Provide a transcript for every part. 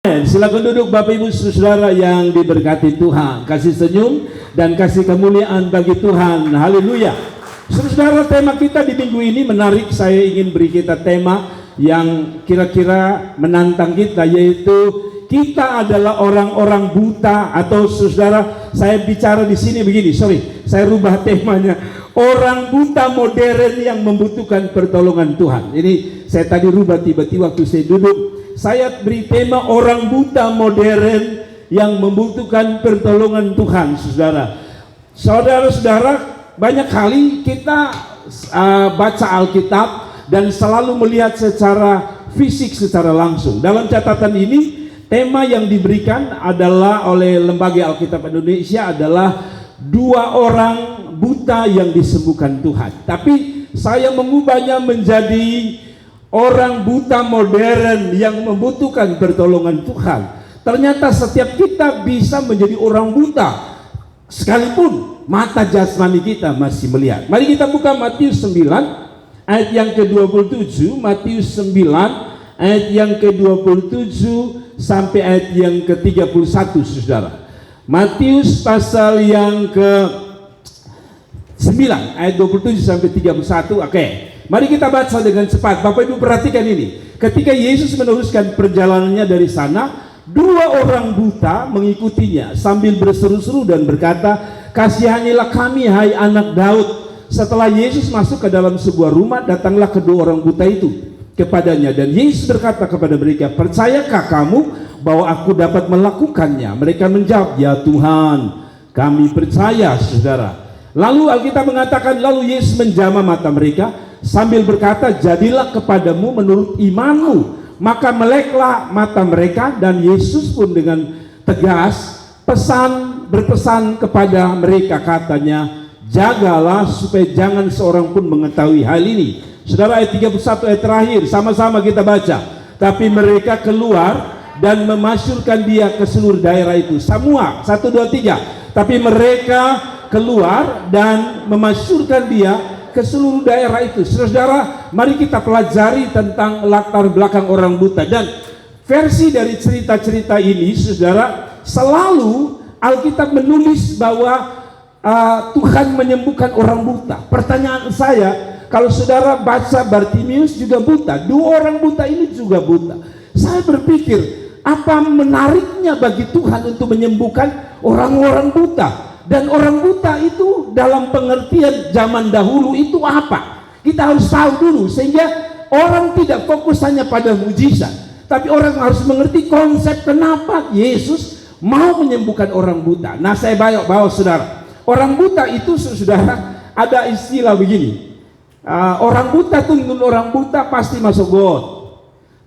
Silakan duduk Bapak Ibu Saudara yang diberkati Tuhan. Kasih senyum dan kasih kemuliaan bagi Tuhan. Haleluya. Saudara, tema kita di minggu ini menarik. Saya ingin beri kita tema yang kira-kira menantang kita, yaitu kita adalah orang-orang buta. Atau saudara, saya bicara di sini begini, saya rubah temanya. Orang buta modern yang membutuhkan pertolongan Tuhan. Ini saya tadi rubah tiba-tiba waktu saya duduk. Saya beri tema orang buta modern yang membutuhkan pertolongan Tuhan, saudara. Saudara-saudara, banyak kali kita baca Alkitab dan selalu melihat secara fisik, secara langsung. Dalam catatan ini, tema yang diberikan adalah oleh Lembaga Alkitab Indonesia adalah 2 orang buta yang disembuhkan Tuhan. Tapi saya mengubahnya menjadi orang buta modern yang membutuhkan pertolongan Tuhan. Ternyata setiap kita bisa menjadi orang buta sekalipun mata jasmani kita masih melihat. Mari kita buka Matius 9 ayat yang ke-27. Matius 9 ayat yang ke-27 sampai ayat yang ke-31, saudara. Matius pasal yang ke-9 ayat 27 sampai 31. Oke. Mari kita baca dengan cepat. Bapak Ibu perhatikan ini. Ketika Yesus meneruskan perjalanannya dari sana, 2 orang buta mengikutinya sambil berseru-seru dan berkata, "Kasihanilah kami, hai anak Daud." Setelah Yesus masuk ke dalam sebuah rumah, datanglah kedua orang buta itu kepadanya. Dan Yesus berkata kepada mereka, "Percayakah kamu bahwa aku dapat melakukannya?" Mereka menjawab, "Ya Tuhan, kami percaya," saudara. Lalu Alkitab mengatakan, lalu Yesus menjamah mata mereka sambil berkata, "Jadilah kepadamu menurut imanmu." Maka meleklah mata mereka, dan Yesus pun dengan tegas berpesan kepada mereka, katanya, "Jagalah supaya jangan seorang pun mengetahui hal ini." Saudara, ayat 31 ayat terakhir, sama-sama kita baca. "Tapi mereka keluar dan memasyurkan dia ke seluruh daerah itu." Semua, 1, 2, 3. Tapi mereka keluar dan memasyurkan dia ke seluruh daerah itu. Saudara, mari kita pelajari tentang latar belakang orang buta. Dan versi dari cerita-cerita ini, saudara, selalu Alkitab menulis bahwa Tuhan menyembuhkan orang buta. Pertanyaan saya, kalau saudara baca Bartimius juga buta, 2 orang buta ini juga buta. Saya berpikir, apa menariknya bagi Tuhan untuk menyembuhkan orang-orang buta? Dan orang buta itu dalam pengertian zaman dahulu itu apa? Kita harus tahu dulu, sehingga orang tidak fokus hanya pada mujizat, tapi orang harus mengerti konsep kenapa Yesus mau menyembuhkan orang buta. Nah, saya bawa saudara, orang buta itu, saudara, ada istilah begini, orang buta tuntun orang buta pasti masuk got.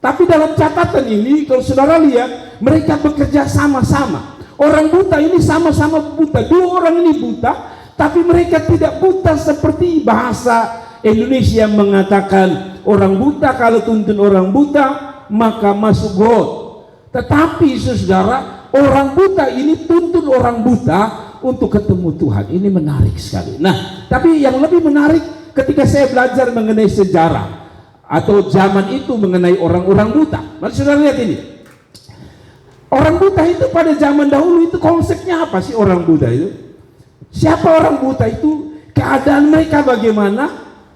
Tapi dalam catatan ini, kalau saudara lihat, mereka bekerja sama-sama. Orang buta ini sama-sama buta. 2 orang ini buta, tapi mereka tidak buta seperti bahasa Indonesia mengatakan orang buta kalau tuntun orang buta maka masuk got. Tetapi saudara, orang buta ini tuntun orang buta untuk ketemu Tuhan. Ini menarik sekali. Nah, tapi yang lebih menarik ketika saya belajar mengenai sejarah atau zaman itu mengenai orang-orang buta. Mari saudara lihat ini. Orang buta itu pada zaman dahulu itu konsepnya apa sih orang buta itu? Siapa orang buta itu? Keadaan mereka bagaimana?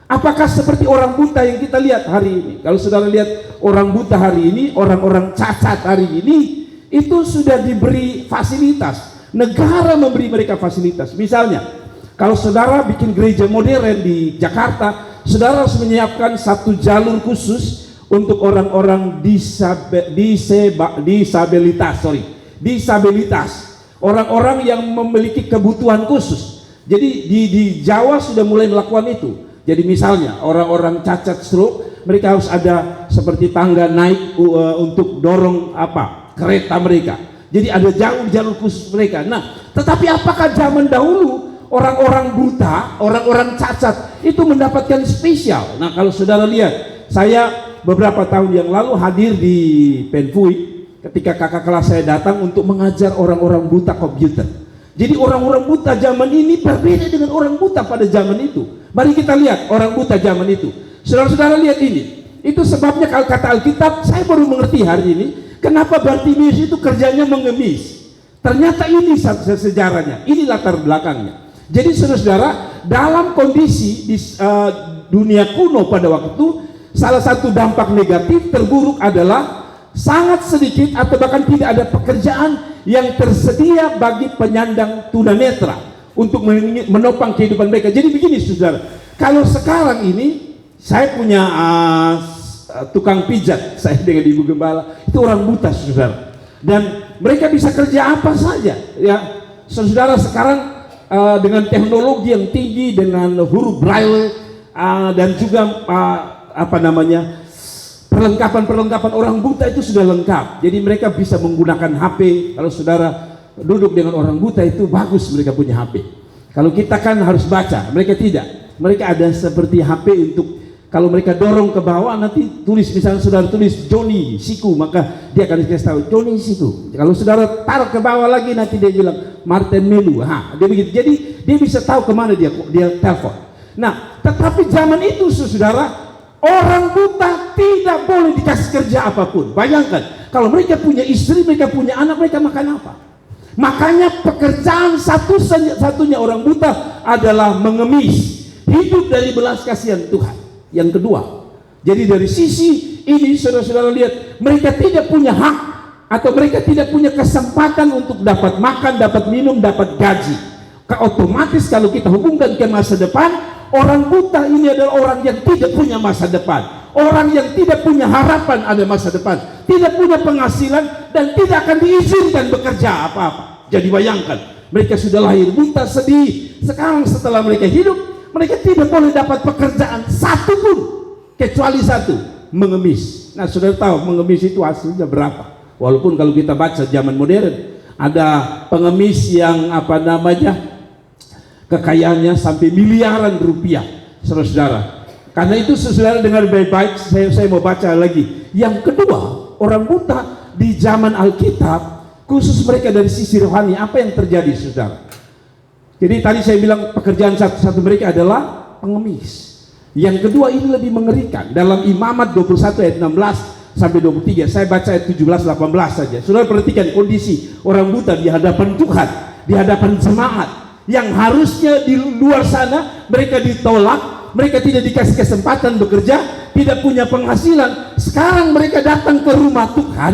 Apakah seperti orang buta yang kita lihat hari ini? Kalau saudara lihat orang buta hari ini, orang-orang cacat hari ini, itu sudah diberi fasilitas. Negara memberi mereka fasilitas. Misalnya, kalau saudara bikin gereja modern di Jakarta, saudara harus menyiapkan 1 jalur khusus untuk orang-orang disabilitas, orang-orang yang memiliki kebutuhan khusus. Jadi di Jawa sudah mulai melakukan itu. Jadi misalnya orang-orang cacat stroke, mereka harus ada seperti tangga naik untuk dorong kereta mereka. Jadi ada jalur khusus mereka. Nah, tetapi apakah zaman dahulu orang-orang buta, orang-orang cacat itu mendapatkan spesial? Nah, kalau saudara lihat, saya beberapa tahun yang lalu hadir di Penfui ketika kakak kelas saya datang untuk mengajar orang-orang buta komputer. Jadi orang-orang buta zaman ini berbeda dengan orang buta pada zaman itu. Mari kita lihat orang buta zaman itu. Saudara-saudara lihat ini. Itu sebabnya kalau kata Alkitab, saya baru mengerti hari ini, Kenapa Bartimius itu kerjanya mengemis? Ternyata ini sejarahnya, ini latar belakangnya. Jadi saudara-saudara, dalam kondisi di dunia kuno pada waktu itu, salah satu dampak negatif terburuk adalah sangat sedikit atau bahkan tidak ada pekerjaan yang tersedia bagi penyandang tunanetra untuk menopang kehidupan mereka. Jadi begini saudara, kalau sekarang ini saya punya tukang pijat, saya dengan ibu gembala, itu orang buta saudara, dan mereka bisa kerja apa saja ya saudara. Sekarang dengan teknologi yang tinggi, dengan huruf braille dan juga perlengkapan orang buta itu sudah lengkap. Jadi mereka bisa menggunakan HP. Kalau saudara duduk dengan orang buta itu bagus, mereka punya HP. Kalau kita kan harus baca, mereka tidak. Mereka ada seperti HP untuk kalau mereka dorong ke bawah, nanti tulis, misalnya saudara tulis Johnny Siku, maka dia akan dikasih tahu Johnny Siku. Kalau saudara taruh ke bawah lagi, nanti dia bilang Martin Melu. Dia begitu. Jadi dia bisa tahu kemana dia telepon. Nah, tetapi zaman itu saudara, orang buta tidak boleh dikasih kerja apapun. Bayangkan, kalau mereka punya istri, mereka punya anak, mereka makan apa? Makanya pekerjaan satu-satunya orang buta adalah mengemis, hidup dari belas kasihan Tuhan. Yang kedua, jadi dari sisi ini saudara-saudara lihat, mereka tidak punya hak atau mereka tidak punya kesempatan untuk dapat makan, dapat minum, dapat gaji. Otomatis kalau kita hubungkan ke masa depan, orang buta ini adalah orang yang tidak punya masa depan, orang yang tidak punya harapan ada masa depan, tidak punya penghasilan, dan tidak akan diizinkan bekerja apa-apa. Jadi bayangkan, mereka sudah lahir buta, sedih. Sekarang setelah mereka hidup, mereka tidak boleh dapat pekerjaan satu pun, kecuali satu, mengemis. Nah saudara tahu mengemis itu hasilnya berapa? Walaupun kalau kita baca zaman modern, ada pengemis yang kekayaannya sampai miliaran rupiah, saudara-saudara. Karena itu saudara dengar baik-baik, saya mau baca lagi. Yang kedua, orang buta di zaman Alkitab, khusus mereka dari sisi rohani, apa yang terjadi saudara? Jadi tadi saya bilang pekerjaan satu-satu mereka adalah pengemis. Yang kedua ini lebih mengerikan. Dalam Imamat 21 ayat 16 sampai 23, saya baca ayat 17-18 saja. Saudara perhatikan kondisi orang buta di hadapan Tuhan, di hadapan jemaat, yang harusnya di luar sana mereka ditolak, mereka tidak dikasih kesempatan bekerja, tidak punya penghasilan. Sekarang mereka datang ke rumah Tuhan,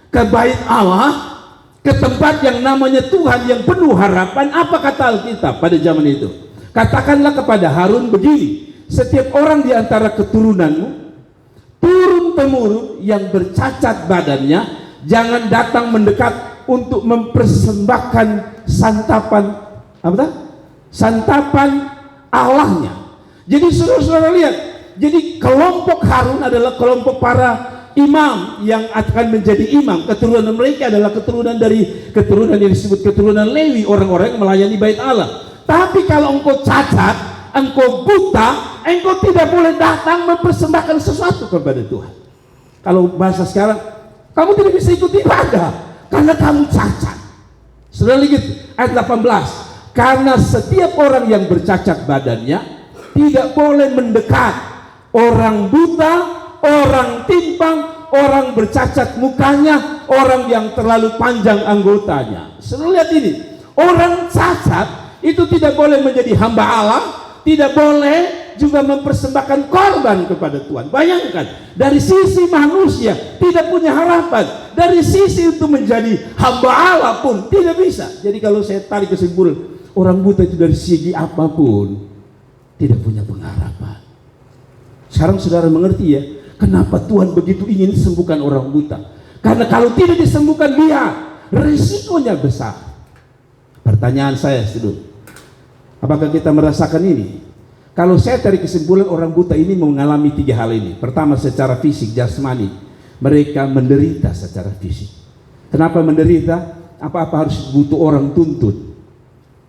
ke bait Allah, ke tempat yang namanya Tuhan yang penuh harapan. Apa kata Alkitab pada zaman itu? Katakanlah kepada Harun begini, setiap orang di antara keturunanmu turun-temurun yang bercacat badannya jangan datang mendekat untuk mempersembahkan santapan Allahnya. Jadi saudara-saudara lihat, jadi kelompok Harun adalah kelompok para imam yang akan menjadi imam. Keturunan mereka adalah keturunan yang disebut keturunan Lewi, orang-orang yang melayani bait Allah. Tapi kalau engkau cacat, engkau buta, engkau tidak boleh datang mempersembahkan sesuatu kepada Tuhan. Kalau bahasa sekarang, kamu tidak bisa ikut ibadah karena kamu cacat. Saudara lihat ayat 18, karena setiap orang yang bercacat badannya tidak boleh mendekat orang buta, orang timpang, orang bercacat mukanya, orang yang terlalu panjang anggotanya. Saudara lihat ini, orang cacat itu tidak boleh menjadi hamba Allah, tidak boleh juga mempersembahkan korban kepada Tuhan. Bayangkan, dari sisi manusia tidak punya harapan, dari sisi untuk menjadi hamba Allah pun tidak bisa. Jadi kalau saya tarik kesimpulan, orang buta itu dari segi apapun tidak punya pengharapan. Sekarang saudara mengerti ya, kenapa Tuhan begitu ingin sembuhkan orang buta? Karena kalau tidak disembuhkan, lihat risikonya besar. Pertanyaan saya saudara, apakah kita merasakan ini? Kalau saya tarik kesimpulan, orang buta ini mengalami tiga hal ini. Pertama, secara fisik, jasmani, mereka menderita secara fisik. Kenapa menderita? Apa-apa harus butuh orang tuntut.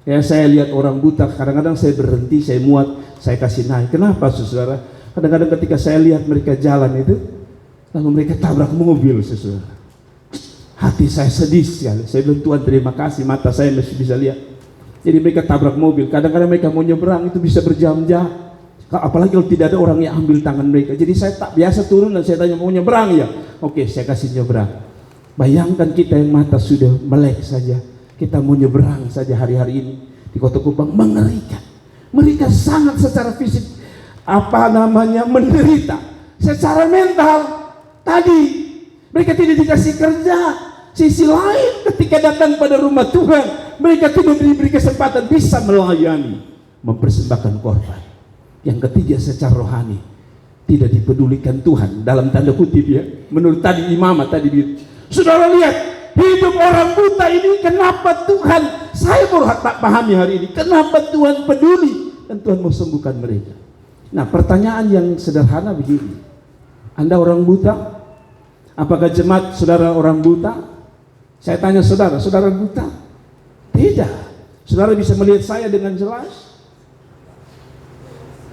Ya, saya lihat orang buta, kadang-kadang saya berhenti, saya muat, saya kasih naik. Kenapa saudara? Kadang-kadang ketika saya lihat mereka jalan itu, lalu mereka tabrak mobil saudara. Hati saya sedih sekali. Saya bilang, Tuhan terima kasih, mata saya masih bisa lihat. Jadi mereka tabrak mobil, kadang-kadang mereka mau nyebrang itu bisa berjam-jam. Apalagi kalau tidak ada orang yang ambil tangan mereka. Jadi saya tak biasa turun dan saya tanya, mau nyebrang ya? Oke, saya kasih nyebrang. Bayangkan kita yang mata sudah melek saja, kita mau nyeberang saja hari-hari ini di Kota Kupang, mengerikan. Mereka sangat secara fisik menderita. Secara mental tadi mereka tidak dikasih kerja. Sisi lain ketika datang pada rumah Tuhan, mereka tidak diberi kesempatan bisa melayani, mempersembahkan korban. Yang ketiga, secara rohani tidak dipedulikan Tuhan, dalam tanda kutip ya. Menurut tadi imamat tadi, saudara lihat hidup orang buta ini, kenapa Tuhan, saya baru tak pahami hari ini, kenapa Tuhan peduli dan Tuhan mau sembuhkan mereka. Nah, pertanyaan yang sederhana begini, Anda orang buta? Apakah jemaat saudara orang buta? Saya tanya saudara, saudara buta? Tidak. Saudara bisa melihat saya dengan jelas?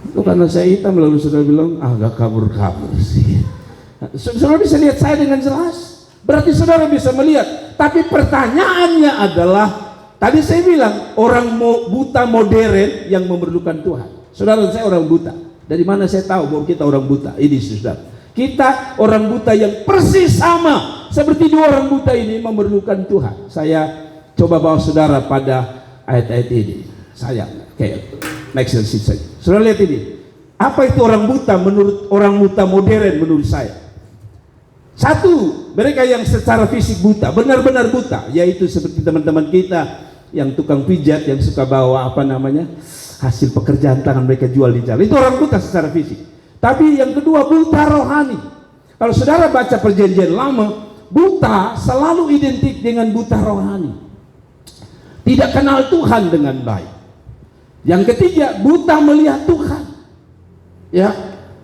Itu karena saya hitam, lalu saudara bilang agak kabur-kabur sih. Saudara bisa lihat saya dengan jelas, berarti saudara bisa melihat. Tapi pertanyaannya adalah, tadi saya bilang orang buta modern yang memerlukan Tuhan. Saudara, saya orang buta. Dari mana saya tahu bahwa kita orang buta? Ini saudara, kita orang buta yang persis sama seperti dua orang buta ini memerlukan Tuhan. Saya coba bawa saudara pada ayat-ayat ini. Saya kayak next sheet saja. Saudara lihat ini. Apa itu orang buta menurut orang buta modern menurut saya? Satu, mereka yang secara fisik buta, benar-benar buta, yaitu seperti teman-teman kita yang tukang pijat, yang suka bawa hasil pekerjaan tangan mereka jual di jalan. Itu orang buta secara fisik. Tapi yang kedua, buta rohani. Kalau saudara baca perjanjian lama, buta selalu identik dengan buta rohani, tidak kenal Tuhan dengan baik. Yang ketiga, buta melihat Tuhan. Ya,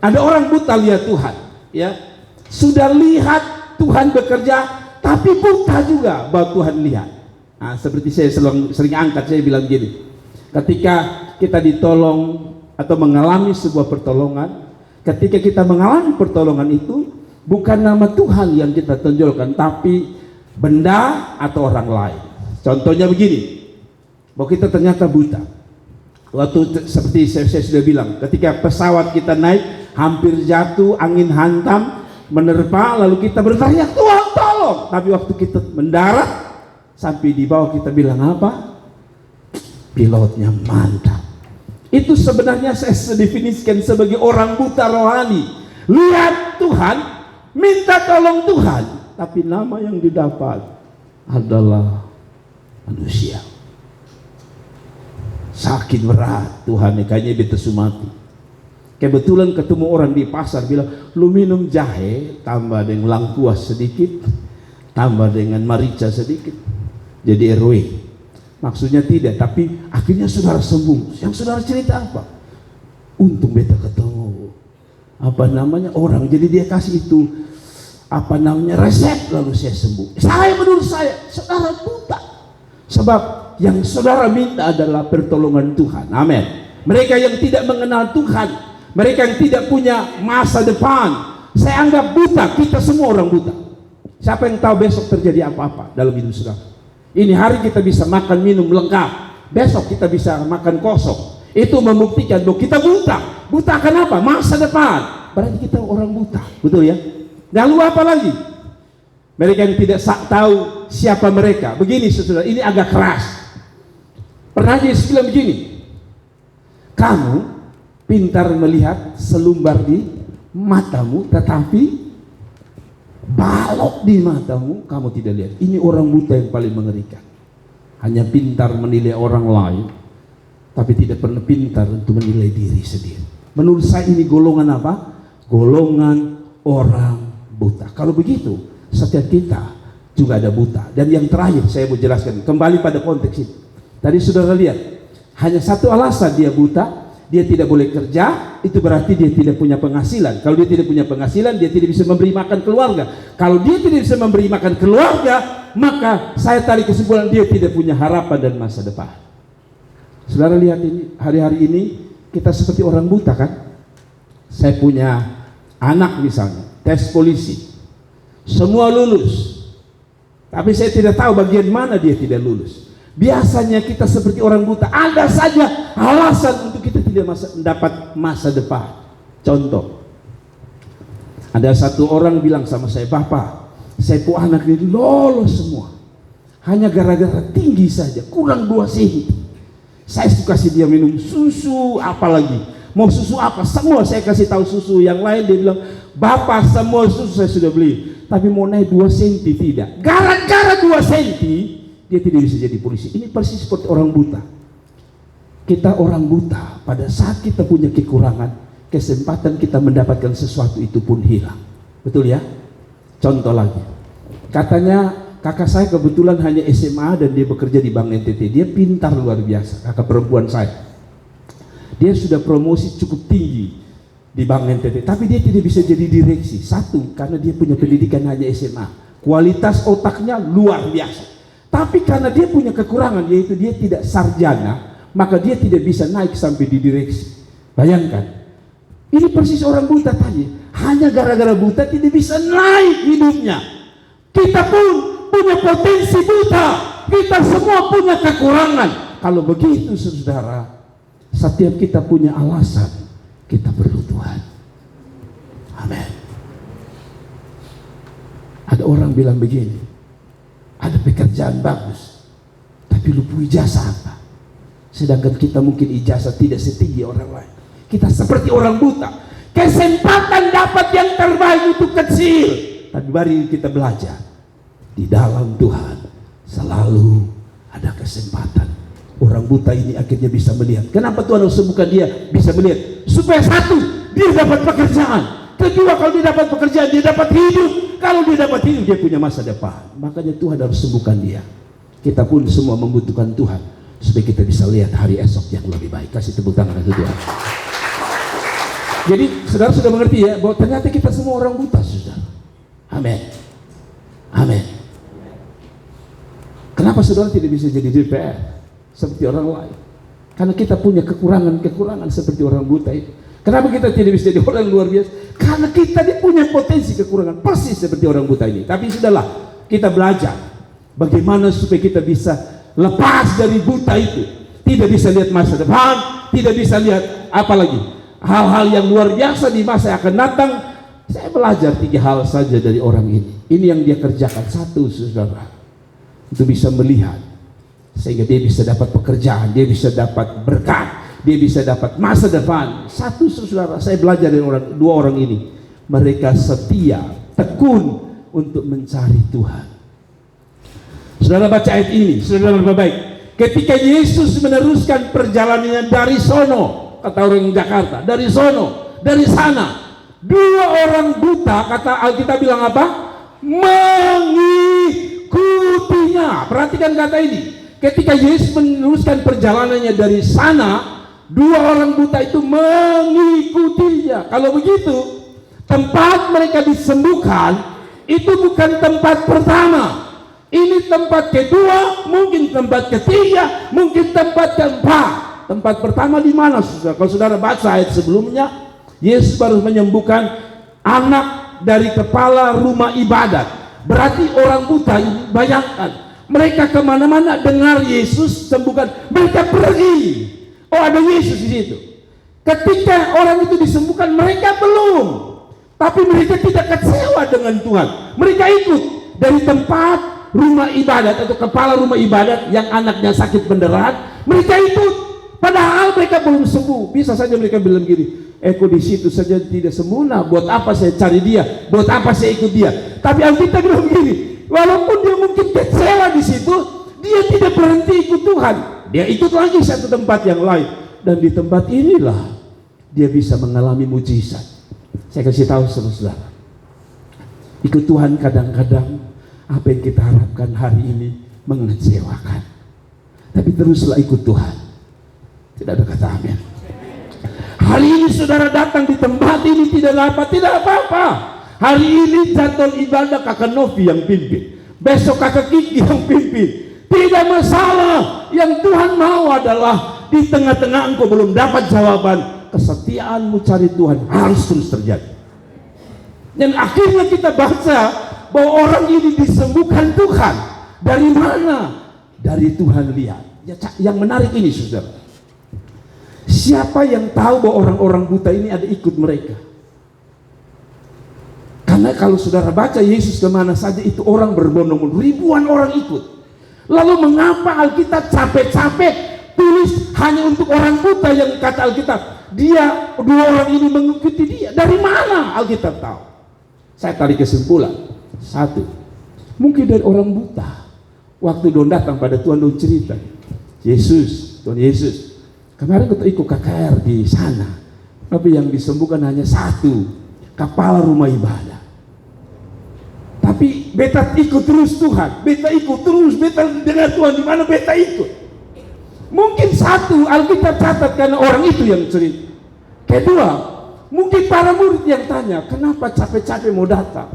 ada orang buta lihat Tuhan. Ya, sudah lihat Tuhan bekerja, tapi buta juga bahwa Tuhan lihat. Nah, seperti saya sering angkat, saya bilang gini, ketika kita ditolong atau mengalami sebuah pertolongan, ketika kita mengalami pertolongan itu, bukan nama Tuhan yang kita tonjolkan, tapi benda atau orang lain. Contohnya begini, bahwa kita ternyata buta. Waktu seperti saya sudah bilang, ketika pesawat kita naik, hampir jatuh, angin hantam, menerpa, lalu kita berteriak, Tuhan tolong. Tapi waktu kita mendarat, sampai di bawah kita bilang apa? Pilotnya mantap. Itu sebenarnya saya definisikan sebagai orang buta rohani. Lihat Tuhan, minta tolong Tuhan, tapi nama yang didapat adalah manusia. Sakit berat, Tuhan kayaknya betul mati. Kebetulan ketemu orang di pasar bilang, lu minum jahe tambah dengan lengkuas sedikit, tambah dengan merica sedikit, jadi RW. Maksudnya tidak, tapi akhirnya saudara sembuh. Yang saudara cerita apa? Untung beta ketemu orang, jadi dia kasih itu resep, lalu saya sembuh. Menurut saya saudara buta, sebab yang saudara minta adalah pertolongan Tuhan. Amin. Mereka yang tidak mengenal Tuhan, mereka yang tidak punya masa depan, saya anggap buta. Kita semua orang buta. Siapa yang tahu besok terjadi apa-apa dalam hidup saudara? Ini hari kita bisa makan minum lengkap, besok kita bisa makan kosong. Itu membuktikan bahwa kita buta. Buta akan apa? Masa depan. Berarti kita orang buta, betul ya? Lalu apa lagi? Mereka yang tidak tahu siapa mereka. Begini saudara, ini agak keras. Pernah Yesus bilang begini, kamu pintar melihat selumbar di matamu, tetapi balok di matamu kamu tidak lihat. Ini orang buta yang paling mengerikan. Hanya pintar menilai orang lain, tapi tidak pernah pintar untuk menilai diri sendiri. Menurut saya ini golongan apa? Golongan orang buta. Kalau begitu, setiap kita juga ada buta. Dan yang terakhir saya mau jelaskan, kembali pada konteks ini. Tadi saudara lihat, hanya satu alasan dia buta, dia tidak boleh kerja, itu berarti dia tidak punya penghasilan. Kalau dia tidak punya penghasilan, dia tidak bisa memberi makan keluarga. Kalau dia tidak bisa memberi makan keluarga, maka saya tarik kesimpulan dia tidak punya harapan dan masa depan. Saudara lihat ini, hari-hari ini kita seperti orang buta kan? Saya punya anak misalnya, tes polisi, semua lulus, tapi saya tidak tahu bagian mana dia tidak lulus. Biasanya kita seperti orang buta, ada saja alasan untuk kita tidak mendapat masa depan. Contoh, ada satu orang bilang sama saya, Bapak, Saya pu anak ini lolos semua. Hanya gara-gara tinggi saja, kurang 2 cm. Saya suka kasih dia minum susu, apalagi mau susu apa, semua saya kasih tahu susu. Yang lain dia bilang, Bapak semua susu saya sudah beli, tapi mau naik 2 cm tidak. Gara-gara 2 cm dia tidak bisa jadi polisi. Ini persis seperti orang buta. Kita orang buta, pada saat kita punya kekurangan, kesempatan kita mendapatkan sesuatu itu pun hilang. Betul ya? Contoh lagi, katanya kakak saya kebetulan hanya SMA dan dia bekerja di Bank NTT. Dia pintar luar biasa, kakak perempuan saya. Dia sudah promosi cukup tinggi di Bank NTT, tapi dia tidak bisa jadi direksi. Satu, karena dia punya pendidikan hanya SMA. Kualitas otaknya luar biasa. Tapi karena dia punya kekurangan, yaitu dia tidak sarjana, maka dia tidak bisa naik sampai di direksi. Bayangkan, ini persis orang buta tadi. Hanya gara-gara buta tidak bisa naik hidupnya. Kita pun punya potensi buta, kita semua punya kekurangan. Kalau begitu saudara, setiap kita punya alasan, kita perlu Tuhan. Amin. Ada orang bilang begini, ada pekerjaan bagus, tapi lu punya ijazah apa? Sedangkan kita mungkin ijazah tidak setinggi orang lain. Kita seperti orang buta, kesempatan dapat yang terbaik itu kecil. Tapi mari kita belajar, di dalam Tuhan selalu ada kesempatan. Orang buta ini akhirnya bisa melihat. Kenapa Tuhan harus sembuhkan dia bisa melihat? Supaya satu, dia dapat pekerjaan. Kedua, kalau dia dapat pekerjaan, dia dapat hidup. Kalau dia dapat hidup, dia punya masa depan. Makanya Tuhan harus sembuhkan dia. Kita pun semua membutuhkan Tuhan, supaya kita bisa lihat hari esok yang lebih baik. Kasih tepuk tangan untuk Tuhan. Jadi saudara sudah mengerti ya, bahwa ternyata kita semua orang buta, saudara. Amin. Amin. Kenapa saudara tidak bisa jadi DPR seperti orang lain? Karena kita punya kekurangan-kekurangan seperti orang buta itu. Kenapa kita tidak bisa jadi orang luar biasa? Karena kita punya potensi kekurangan persis seperti orang buta ini. Tapi sudahlah, kita belajar bagaimana supaya kita bisa lepas dari buta itu. Tidak bisa lihat masa depan, tidak bisa lihat apalagi hal-hal yang luar biasa di masa yang akan datang. Saya belajar 3 hal saja dari orang ini. Ini yang dia kerjakan. Satu, saudara, itu bisa melihat sehingga dia bisa dapat pekerjaan, dia bisa dapat berkat, dia bisa dapat masa depan. Satu, saudara, saya belajar dari 2 orang ini. Mereka setia, tekun untuk mencari Tuhan. Saudara baca ayat ini, saudara baik. Ketika Yesus meneruskan perjalanannya dari sono, kata orang Jakarta, dari sono, dari sana, 2 orang buta, kata Alkitab bilang apa? Mengikutinya. Perhatikan kata ini. Ketika Yesus meneruskan perjalanannya dari sana, 2 orang buta itu mengikutinya. Kalau begitu, tempat mereka disembuhkan itu bukan tempat pertama. Ini tempat kedua, mungkin tempat ketiga, mungkin tempat keempat. Tempat pertama di mana, saudara? Kalau saudara baca ayat sebelumnya, Yesus baru menyembuhkan anak dari kepala rumah ibadat. Berarti orang buta ini, bayangkan, mereka kemana-mana dengar Yesus sembuhkan, mereka pergi. Oh, ada Yesus di situ. Ketika orang itu disembuhkan, mereka belum. Tapi mereka tidak kecewa dengan Tuhan. Mereka ikut dari tempat rumah ibadat atau kepala rumah ibadat yang anaknya sakit pendarahan. Mereka ikut, padahal mereka belum sembuh. Bisa saja mereka bilang gini, kok di situ saja tidak sembuh, nah buat apa saya cari dia? Buat apa saya ikut dia? Tapi Alkitab bilang begini, walaupun dia mungkin kecewa di situ, dia tidak berhenti ikut Tuhan. Dia ikut lagi satu tempat yang lain, dan di tempat inilah dia bisa mengalami mujizat. Saya kasih tahu saudara, ikut Tuhan kadang-kadang apa yang kita harapkan hari ini mengecewakan. Tapi teruslah ikut Tuhan. Tidak ada kata amin. Hari ini saudara datang di tempat ini tidak apa-apa. Hari ini jadwal ibadah kakak Novi yang pimpin, besok kakak Kiki yang pimpin. Tidak masalah. Yang Tuhan mau adalah di tengah-tengah engkau belum dapat jawaban, kesetiaanmu cari Tuhan harus terus terjadi. Dan akhirnya kita baca bahwa orang ini disembuhkan Tuhan. Dari mana? Dari Tuhan lihat. Yang menarik ini saudara, siapa yang tahu bahwa orang-orang buta ini ada ikut mereka? Karena kalau saudara baca Yesus kemana saja itu orang berbondong-bondong, ribuan orang ikut. Lalu mengapa Alkitab capek-capek tulis hanya untuk orang buta yang kata Alkitab dia, dua orang ini mengikuti dia? Dari mana Alkitab tahu? Saya tarik kesimpulan. Satu, mungkin dari orang buta. Waktu Don datang pada Tuhan, Don cerita, Tuhan Yesus, kemarin kita ikut KKR di sana, tapi yang disembuhkan hanya satu, kepala rumah ibadah. Tapi beta ikut terus Tuhan, beta ikut terus, beta dengar Tuhan di mana beta ikut. Mungkin satu, Alkitab catat karena orang itu yang cerita. Kedua, mungkin para murid yang tanya, kenapa capek-capek mau datang?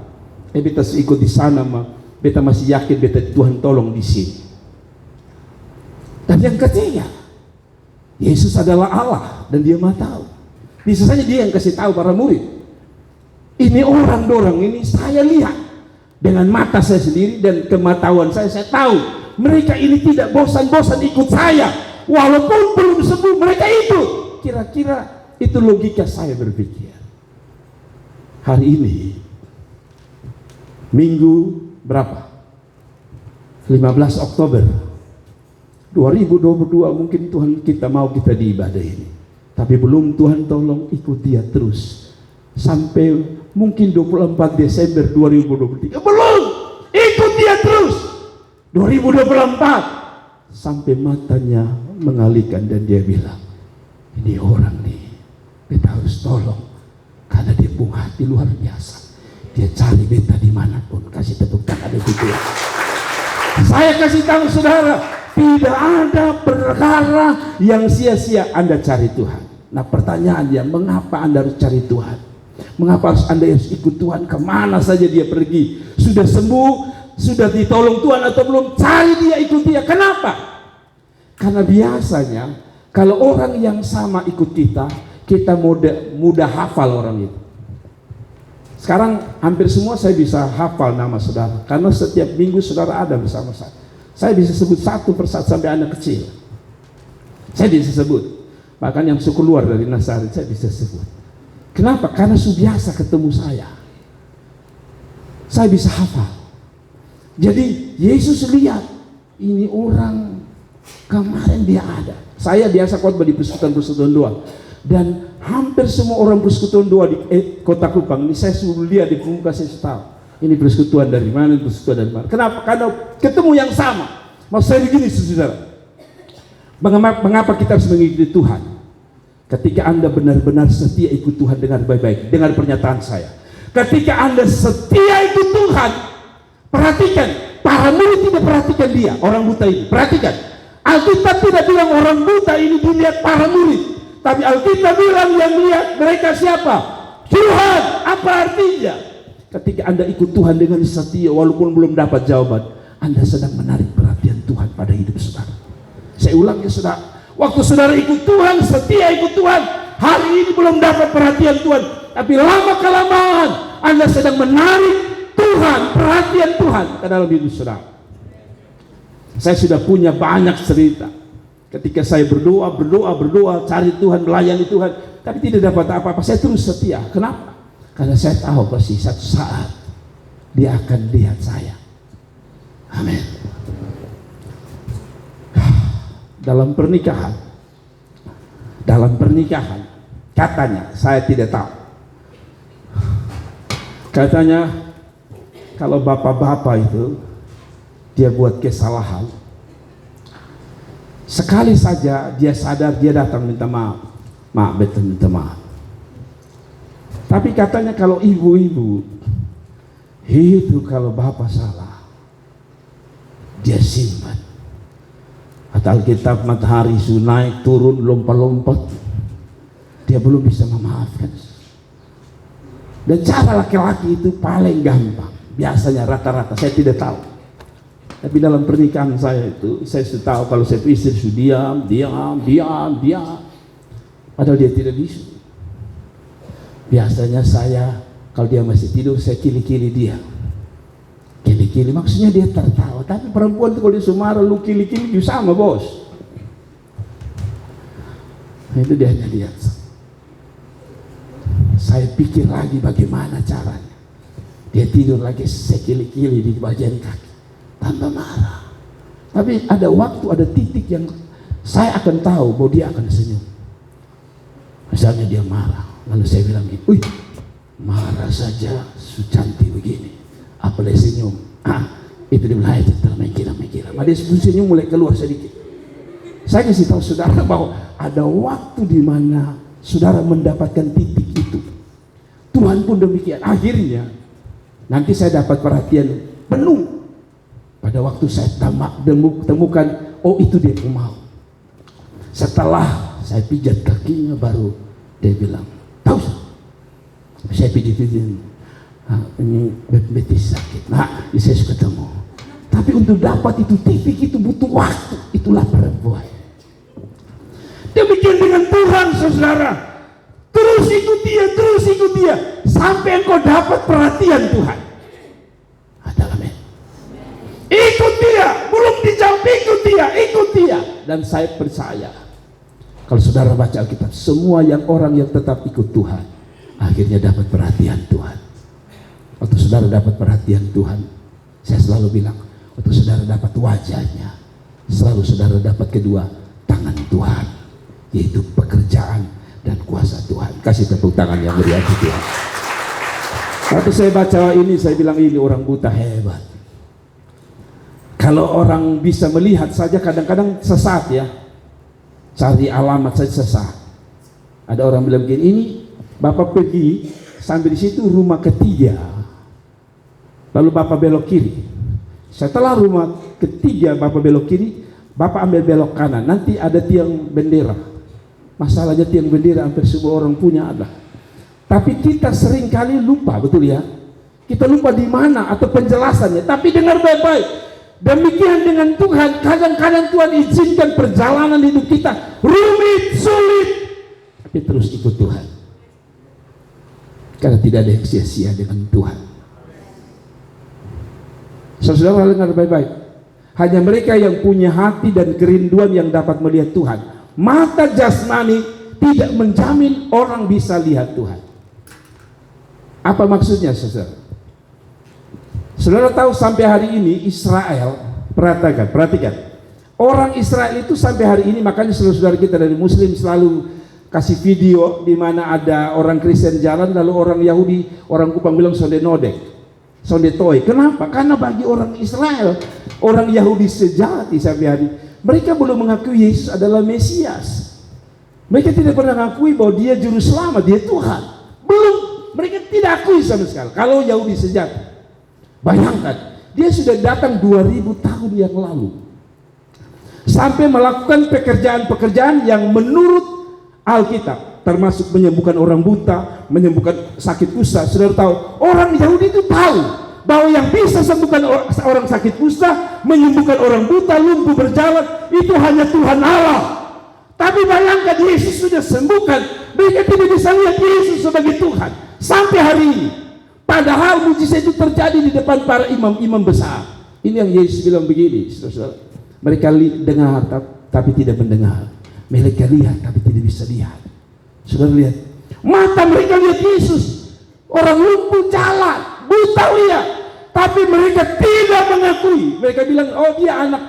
Beta ikut di sana mah, beta masih yakin beta Tuhan tolong di sini. Dan yang ketiga, Yesus adalah Allah dan dia mah tahu. Bisa saja dia yang kasih tahu para murid. Ini orang-orang ini saya lihat dengan mata saya sendiri dan kematahuan saya tahu mereka ini tidak bosan-bosan ikut saya. Walaupun belum sembuh mereka ikut. Kira-kira itu logika saya berpikir. Hari ini Minggu berapa? 15 Oktober 2022 mungkin Tuhan kita mau kita di ibadah ini. Tapi belum, Tuhan tolong ikut dia terus. Sampai mungkin 24 Desember 2023. Belum! Ikut dia terus! 2024. Sampai matanya mengalihkan dan dia bilang, ini orang nih, kita harus tolong. Karena dia punya hati luar biasa. Dia cari beta dimanapun. Kasih tepuk tangan itu dia. Saya kasih tahu saudara, tidak ada perkara yang sia-sia Anda cari Tuhan. Nah pertanyaannya, mengapa Anda harus cari Tuhan? Mengapa Anda harus ikut Tuhan? Kemana saja dia pergi? Sudah sembuh? Sudah ditolong Tuhan atau belum? Cari dia, ikut dia. Kenapa? Karena biasanya kalau orang yang sama ikut kita mudah hafal orang itu. Sekarang hampir semua saya bisa hafal nama saudara, karena setiap minggu saudara ada bersama saya. Saya bisa sebut satu persatu sampai anak kecil. Saya bisa sebut. Bahkan yang suku luar dari Nazaret saya bisa sebut. Kenapa? Karena sudah biasa ketemu saya. Saya bisa hafal. Jadi Yesus lihat, ini orang kemarin dia ada. Saya biasa khotbah di persekutuan doa. Dan hampir semua orang persekutuan doa di Kota Kupang ini saya suruh lihat di muka, saya tahu ini persekutuan dari mana, persekutuan dari mana. Kenapa? Karena ketemu yang sama. Maksud saya begini saudara, mengapa kita harus mengikuti Tuhan? Ketika Anda benar-benar setia ikut Tuhan, dengar baik-baik, dengar pernyataan saya. Ketika Anda setia ikut Tuhan, perhatikan, para murid tidak perhatikan dia, orang buta ini. Perhatikan, Alkitab tidak bilang orang buta ini dilihat para murid. Tapi Alkitab bilang yang melihat mereka siapa? Tuhan. Apa artinya? Ketika Anda ikut Tuhan dengan setia, walaupun belum dapat jawaban, Anda sedang menarik perhatian Tuhan pada hidup saudara. Saya ulang ya saudara, waktu saudara ikut Tuhan, setia ikut Tuhan, hari ini belum dapat perhatian Tuhan, tapi lama-kelamaan Anda sedang menarik Tuhan, perhatian Tuhan ke dalam hidup saudara. Saya sudah punya banyak cerita. Ketika saya berdoa, cari Tuhan, melayani Tuhan, tapi tidak dapat apa-apa, saya terus setia. Kenapa? Karena saya tahu pasti satu saat dia akan lihat saya. Amin. Dalam pernikahan, katanya, saya tidak tahu. Katanya, kalau bapak-bapak itu dia buat kesalahan, sekali saja dia sadar, dia datang minta maaf. Betul minta maaf. Tapi katanya kalau ibu-ibu itu kalau bapak salah, dia simpan. Kata Alkitab, matahari naik turun lompat-lompat, dia belum bisa memaafkan. Dan cara laki-laki itu paling gampang. Biasanya rata-rata, saya tidak tahu. Tapi dalam pernikahan saya itu, saya sudah tahu kalau saya itu istri sudah diam. Padahal dia tidak bisa. Biasanya saya, kalau dia masih tidur, saya kili-kili dia. Kili-kili, maksudnya dia tertawa. Tapi perempuan itu kalau dia marah, lu kili-kili juga sama bos. Nah, itu dia hanya lihat. Saya pikir lagi bagaimana caranya. Dia tidur lagi sekili-kili di bagian kaki tanpa marah. Tapi ada waktu, ada titik yang saya akan tahu bahwa dia akan senyum. Misalnya dia marah, lalu saya bilang, "Wih, marah saja, cantik begini, apalagi senyum." Itu dia bilang, "Mengkira. Dia senyum mulai keluar sedikit." Saya kasih tahu saudara bahwa ada waktu di mana saudara mendapatkan titik itu. Tuhan pun demikian. Akhirnya nanti saya dapat perhatian penuh pada waktu saya temukan, oh itu dia yang mau. Setelah saya pijat kakinya, baru dia bilang, "Tahu, saya pijat ini betis sakit." Nah, saya suka ketemu. Tapi untuk dapat itu titik itu butuh waktu. Itulah perempuan. Demikian dengan Tuhan, saudara. Terus ikut dia, sampai engkau dapat perhatian Tuhan. Ada amin. Ikut dia, belum dijawab, ikut dia. Dan saya percaya, kalau saudara baca Alkitab, semua orang yang tetap ikut Tuhan, akhirnya dapat perhatian Tuhan. Waktu saudara dapat perhatian Tuhan, saya selalu bilang, waktu saudara dapat wajahnya, selalu saudara dapat kedua tangan Tuhan, yaitu pekerjaan dan kuasa Tuhan. Kasih tepuk tangan yang meriah untuk Tuhan. Waktu saya baca ini, saya bilang ini orang buta hebat. Kalau orang bisa melihat saja kadang-kadang sesat ya. Cari alamat saja sesat. Ada orang bilang begini, "Ini Bapak pergi sampai di situ rumah ketiga. Lalu Bapak belok kiri. Setelah rumah ketiga Bapak belok kiri, Bapak ambil belok kanan. Nanti ada tiang bendera." Masalahnya tiang bendera hampir semua orang punya ada. Tapi kita sering kali lupa, betul ya? Kita lupa di mana atau penjelasannya. Tapi dengar baik-baik. Demikian dengan Tuhan. Kadang-kadang Tuhan izinkan perjalanan hidup kita rumit, sulit, tapi terus ikut Tuhan. Karena tidak ada yang sia-sia dengan Tuhan. Saudara dengar baik-baik. Hanya mereka yang punya hati dan kerinduan yang dapat melihat Tuhan. Mata jasmani tidak menjamin orang bisa lihat Tuhan. Apa maksudnya, saudara? Saudara tahu sampai hari ini Israel, perhatikan. Orang Israel itu sampai hari ini, makanya saudara-saudara kita dari Muslim selalu kasih video di mana ada orang Kristen jalan, lalu orang Yahudi, orang Kupang bilang sonde nodek, sonde toy. Kenapa? Karena bagi orang Israel, orang Yahudi sejati sampai hari ini, mereka belum mengakui Yesus adalah Mesias. Mereka tidak pernah mengakui bahwa dia juru selamat, dia Tuhan. Belum, mereka tidak akui sama sekali. Kalau Yahudi sejati, bayangkan, dia sudah datang 2000 tahun yang lalu, sampai melakukan pekerjaan-pekerjaan yang menurut Alkitab, termasuk menyembuhkan orang buta, menyembuhkan sakit kusta. Saudara tahu, orang Yahudi itu tahu bahwa yang bisa sembuhkan orang sakit kusta, menyembuhkan orang buta, lumpuh berjalan, itu hanya Tuhan Allah. Tapi bayangkan, Yesus sudah sembuhkan, mereka tidak bisa lihat Yesus sebagai Tuhan sampai hari ini. Padahal mujizat itu terjadi di depan para imam-imam besar. Ini yang Yesus bilang begini, saudara. Mereka dengar tapi tidak mendengar. Mereka lihat tapi tidak bisa lihat. Saudara lihat, mata mereka lihat Yesus, orang lumpuh jalan, buta lihat, tapi mereka tidak mengakui. Mereka bilang, "Oh, dia anak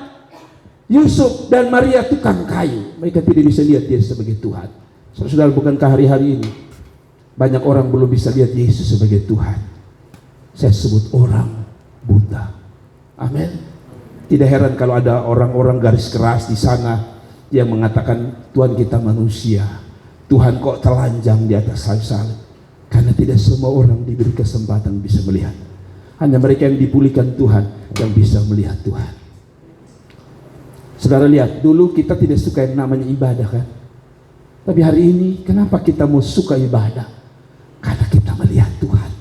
Yusuf dan Maria tukang kayu." Mereka tidak bisa lihat dia sebagai Tuhan. Saudara, bukankah hari-hari ini banyak orang belum bisa lihat Yesus sebagai Tuhan? Saya sebut orang buta. Amin. Tidak heran kalau ada orang-orang garis keras di sana yang mengatakan, "Tuhan, kita manusia, Tuhan kok telanjang di atas salib." Karena tidak semua orang diberi kesempatan bisa melihat. Hanya mereka yang dipulihkan Tuhan yang bisa melihat Tuhan. Saudara lihat, dulu kita tidak suka yang namanya ibadah kan? Tapi hari ini kenapa kita mau suka ibadah? Karena kita melihat Tuhan.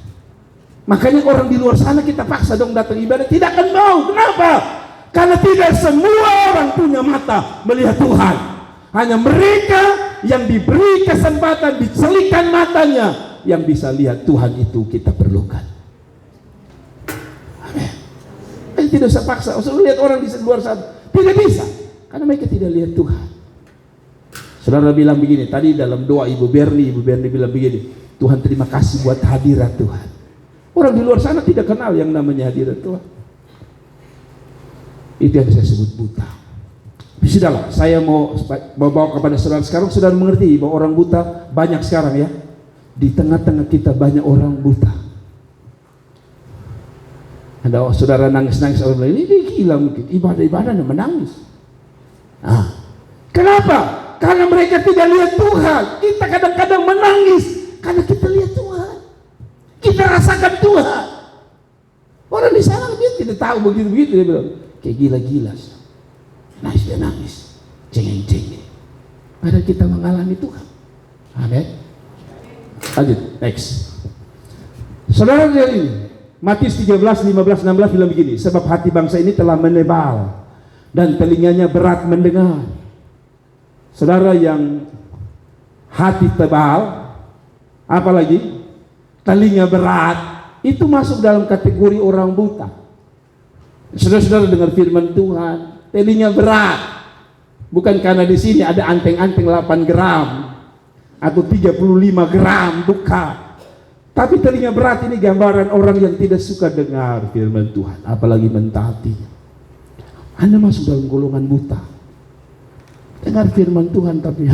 Makanya orang di luar sana kita paksa dong datang ibadah, tidak akan mau. Kenapa? Karena tidak semua orang punya mata melihat Tuhan. Hanya mereka yang diberi kesempatan, dicelikan matanya, yang bisa lihat Tuhan itu kita perlukan. Amin. Tidak usah paksa. Usah lihat orang di luar sana, tidak bisa, karena mereka tidak lihat Tuhan. Saudara bilang begini tadi dalam doa Ibu Berni bilang begini, "Tuhan, terima kasih buat hadirat Tuhan." Orang di luar sana tidak kenal yang namanya hadirat Tuhan. Itu yang saya sebut buta. Sudahlah, saya mau bawa kepada saudara sekarang. Saudara mengerti bahwa orang buta banyak sekarang ya. Di tengah-tengah kita banyak orang buta. Ada saudara nangis-nangis, orang lain ini gila mungkin, ibadah-ibadah menangis. Kenapa? Karena mereka tidak lihat Tuhan. Kita kadang-kadang menangis karena kita lihat Tuhan. Kita rasakan Tuhan. Orang di sana dia tidak tahu begitu-begitu, dia bilang kayak gila-gila. Nangis dia nangis, cengeng-cengeng. Padahal kita mengalami Tuhan. Amin. Lanjut, next. Saudara lihat ini, Matius 13, 15, 16 bilang begini, sebab hati bangsa ini telah menebal dan telinganya berat mendengar. Saudara yang hati tebal, apalagi telinga berat, itu masuk dalam kategori orang buta. Saudara-saudara dengar firman Tuhan, telinga berat, bukan karena di sini ada anteng-anteng 8 gram atau 35 gram, bukan. Tapi telinga berat ini gambaran orang yang tidak suka dengar firman Tuhan, apalagi mentaatinya. Anda masuk dalam golongan buta. Dengar firman Tuhan tapi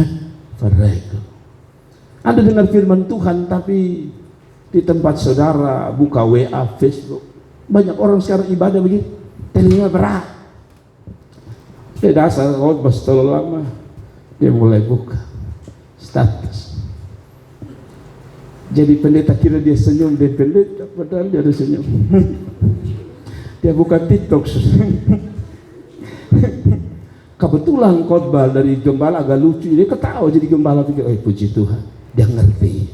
mereka. Anda dengar firman Tuhan tapi di tempat saudara buka WA, Facebook. Banyak orang sekarang ibadah begitu, telinga berat. Dia dasar khotbah terlalu lama, dia mulai buka status. Jadi pendeta kira dia senyum, dia pendeta padahal dia ada senyum. Dia buka TikTok. Kebetulan khotbah dari gembala agak lucu, dia ketawa jadi gembala pikir, oh puji Tuhan, dia ngerti.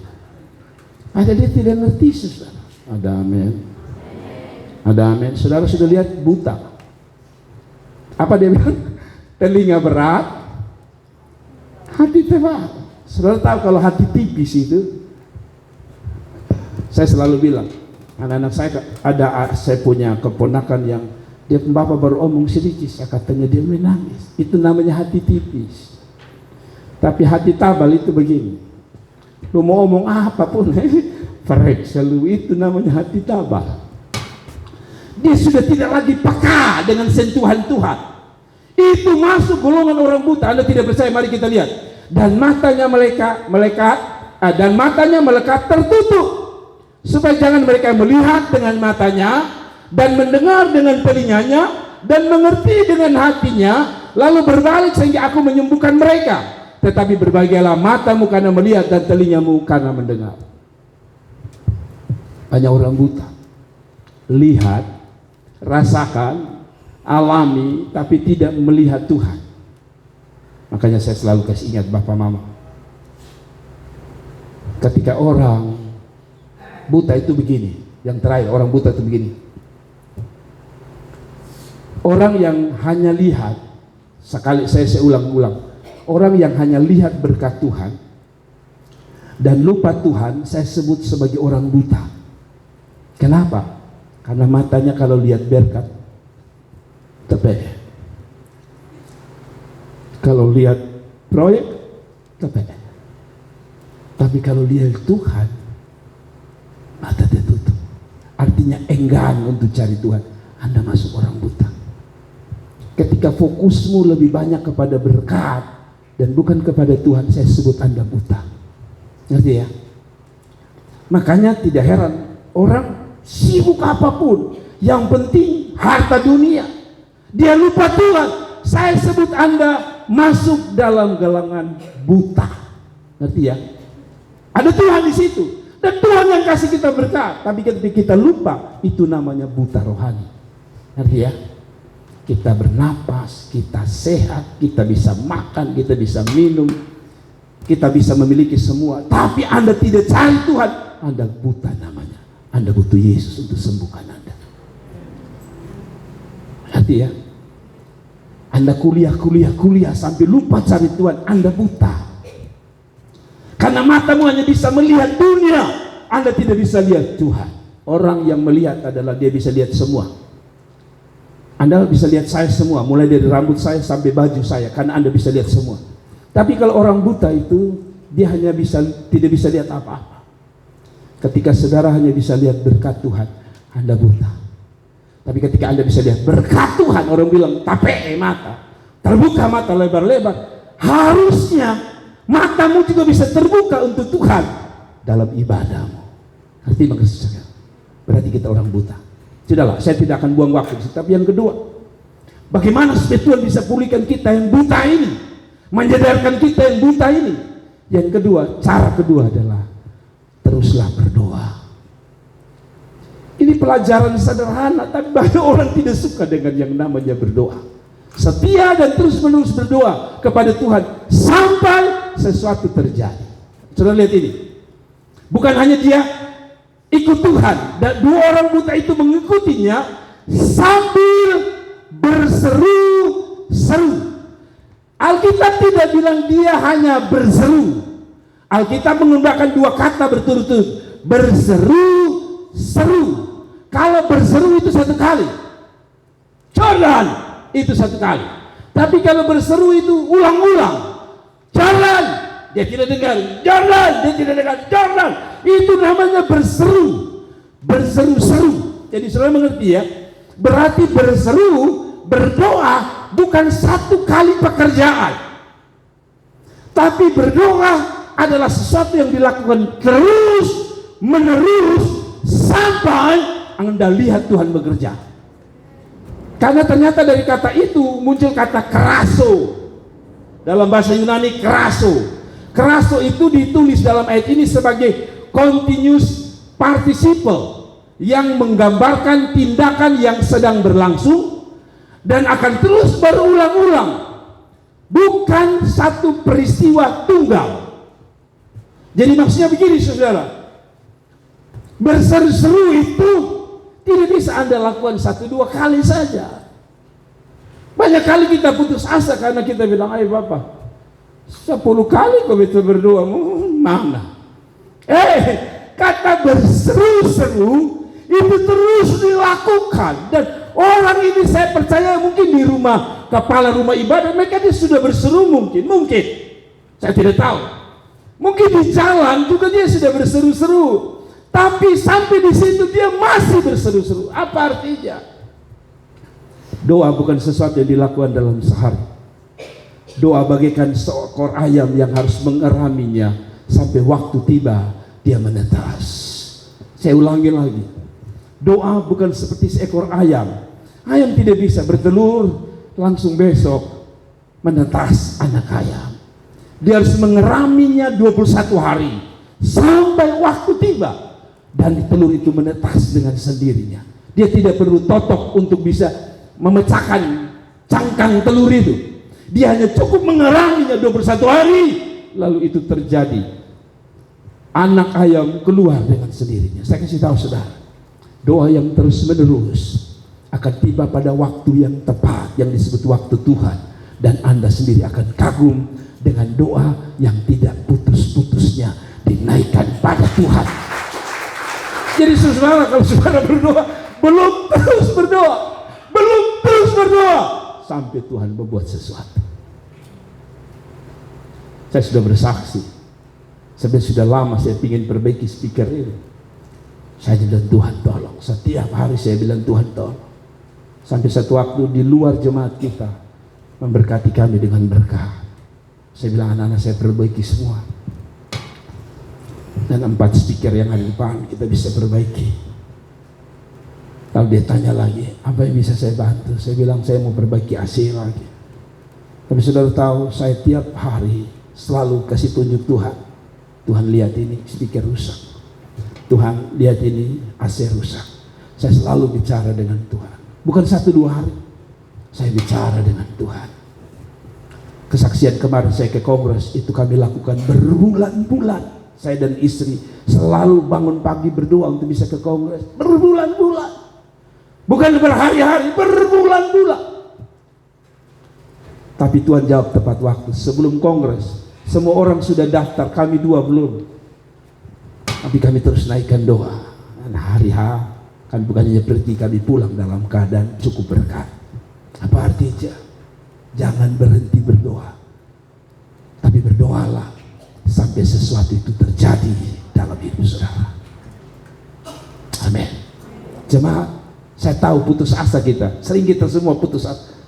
Ada dia tidak ngerti, saudara. Ada amin. Ada amin. Saudara sudah lihat buta. Apa dia bilang? Telinga berat, hati tebal. Saudara tahu kalau hati tipis itu, saya selalu bilang, anak-anak saya punya keponakan yang dia bapak baru omong sedikit, katanya dia menangis. Itu namanya hati tipis. Tapi hati tabal itu begini, lu mau omong apapun, farek selalu, itu namanya hati tabal. Dia sudah tidak lagi peka dengan sentuhan Tuhan. Itu masuk golongan orang buta. Anda tidak percaya? Mari kita lihat. Dan matanya melekat tertutup, supaya jangan mereka melihat dengan matanya dan mendengar dengan telinganya dan mengerti dengan hatinya, lalu berbalik sehingga aku menyembuhkan mereka. Tetapi berbahagialah matamu karena melihat dan telingamu karena mendengar. Banyak orang buta, lihat, rasakan, alami, tapi tidak melihat Tuhan. Makanya saya selalu kasih ingat Bapak Mama, ketika orang buta itu begini, yang terakhir orang buta itu begini. Orang yang hanya lihat, sekali saya ulang-ulang, orang yang hanya lihat berkat Tuhan dan lupa Tuhan, saya sebut sebagai orang buta. Kenapa? Karena matanya kalau lihat berkat, tepe. Kalau lihat proyek, tepe. Tapi kalau lihat Tuhan, mata tertutup. Artinya enggan untuk cari Tuhan. Anda masuk orang buta. Ketika fokusmu lebih banyak kepada berkat dan bukan kepada Tuhan, saya sebut Anda buta. Ngerti ya? Makanya tidak heran orang sibuk apapun, yang penting harta dunia, dia lupa Tuhan. Saya sebut Anda masuk dalam galangan buta. Ngerti ya? Ada Tuhan di situ dan Tuhan yang kasih kita berkat, tapi ketika kita lupa, itu namanya buta rohani. Ngerti ya? Kita bernapas, kita sehat, kita bisa makan, kita bisa minum, kita bisa memiliki semua, tapi Anda tidak cari Tuhan, Anda buta namanya. Anda butuh Yesus untuk sembuhkan Anda. Ngerti ya? Anda kuliah sampai lupa cari Tuhan, Anda buta. Karena matamu hanya bisa melihat dunia, Anda tidak bisa lihat Tuhan. Orang yang melihat adalah dia bisa lihat semua. Anda bisa lihat saya semua, mulai dari rambut saya sampai baju saya, karena Anda bisa lihat semua. Tapi kalau orang buta itu, dia hanya tidak bisa lihat apa-apa. Ketika saudara hanya bisa lihat berkat Tuhan, Anda buta. Tapi ketika Anda bisa lihat berkat Tuhan, orang bilang tape mata, terbuka mata lebar-lebar, harusnya matamu juga bisa terbuka untuk Tuhan dalam ibadahmu. Arti maksudnya, berarti kita orang buta. Sudahlah, saya tidak akan buang waktu. Tapi yang kedua, bagaimana supaya Tuhan bisa pulihkan kita yang buta ini, menyadarkan kita yang buta ini? Yang kedua, cara kedua adalah teruslah berdoa. Ini pelajaran sederhana, tapi banyak orang tidak suka dengan yang namanya berdoa. Setia dan terus-menerus berdoa kepada Tuhan sampai sesuatu terjadi. Saudara lihat ini. Bukan hanya dia ikut Tuhan, dan dua orang buta itu mengikutinya sambil berseru-seru. Alkitab tidak bilang dia hanya berseru. Alkitab menggunakan dua kata berturut-turut, berseru-seru. Kalau berseru itu satu kali, Jordan itu satu kali. Tapi kalau berseru itu ulang-ulang, Jordan, dia tidak dengar, Jordan, dia tidak dengar, Jordan. Itu namanya berseru, berseru-seru. Jadi saudara mengerti ya? Berarti berseru, berdoa bukan satu kali pekerjaan, tapi berdoa adalah sesuatu yang dilakukan terus menerus sampai Anda lihat Tuhan bekerja. Karena ternyata dari kata itu muncul kata keraso. Dalam bahasa Yunani keraso. Keraso itu ditulis dalam ayat ini sebagai continuous participle yang menggambarkan tindakan yang sedang berlangsung dan akan terus berulang-ulang. Bukan satu peristiwa tunggal. Jadi maksudnya begini saudara, berseru-seru itu tidak bisa Anda lakukan 1-2 kali saja. Banyak kali kita putus asa karena kita bilang, ayo Bapak, 10 kali kau bisa berdoa, mana? Kata berseru-seru itu terus dilakukan. Dan orang ini saya percaya mungkin di rumah, kepala rumah ibadah, mereka dia sudah berseru mungkin. Saya tidak tahu. Mungkin di jalan juga dia sudah berseru-seru. Tapi sampai di situ dia masih berseru-seru. Apa artinya? Doa bukan sesuatu yang dilakukan dalam sehari. Doa bagaikan seekor ayam yang harus mengeraminya sampai waktu tiba dia menetas. Saya ulangi lagi. Doa bukan seperti seekor ayam. Ayam tidak bisa bertelur langsung besok menetas anak ayam. Dia harus mengeraminya 21 hari sampai waktu tiba. Dan telur itu menetas dengan sendirinya. Dia tidak perlu totok untuk bisa memecahkan cangkang telur itu. Dia hanya cukup mengeraminya 21 hari, lalu itu terjadi. Anak ayam keluar dengan sendirinya. Saya kasih tahu saudara, doa yang terus menerus akan tiba pada waktu yang tepat, yang disebut waktu Tuhan. Dan Anda sendiri akan kagum dengan doa yang tidak putus-putusnya dinaikkan pada Tuhan. Jadi saudara, kalau saudara berdoa, belum terus berdoa sampai Tuhan membuat sesuatu. Saya sudah bersaksi, sebenarnya sudah lama saya ingin perbaiki speaker ini. Saya bilang Tuhan tolong, setiap hari saya bilang Tuhan tolong. Sampai satu waktu di luar jemaat kita memberkati kami dengan berkah. Saya bilang anak-anak saya perbaiki semua. Dan 4 speaker yang ada di depan kita bisa perbaiki. Kalau dia tanya lagi, apa yang bisa saya bantu? Saya bilang saya mau perbaiki AC lagi. Tapi saudara tahu, saya tiap hari selalu kasih tunjuk Tuhan. Tuhan lihat ini speaker rusak. Tuhan lihat ini AC rusak. Saya selalu bicara dengan Tuhan. Bukan 1-2 hari. Saya bicara dengan Tuhan. Kesaksian kemarin saya ke kongres itu kami lakukan berbulan-bulan. Saya dan istri selalu bangun pagi berdoa untuk bisa ke kongres. Berbulan-bulan. Bukan berhari-hari, berbulan-bulan. Tapi Tuhan jawab tepat waktu. Sebelum kongres, semua orang sudah daftar, kami 2 belum. Tapi kami terus naikkan doa. Dan hari H, kami bukan hanya pergi, kami pulang dalam keadaan cukup berkat. Apa artinya? Jangan berhenti berdoa. Tapi berdoalah sampai sesuatu itu terjadi dalam hidup saudara. Amin. Jemaat, saya tahu putus asa kita. Sering kita semua putus asa.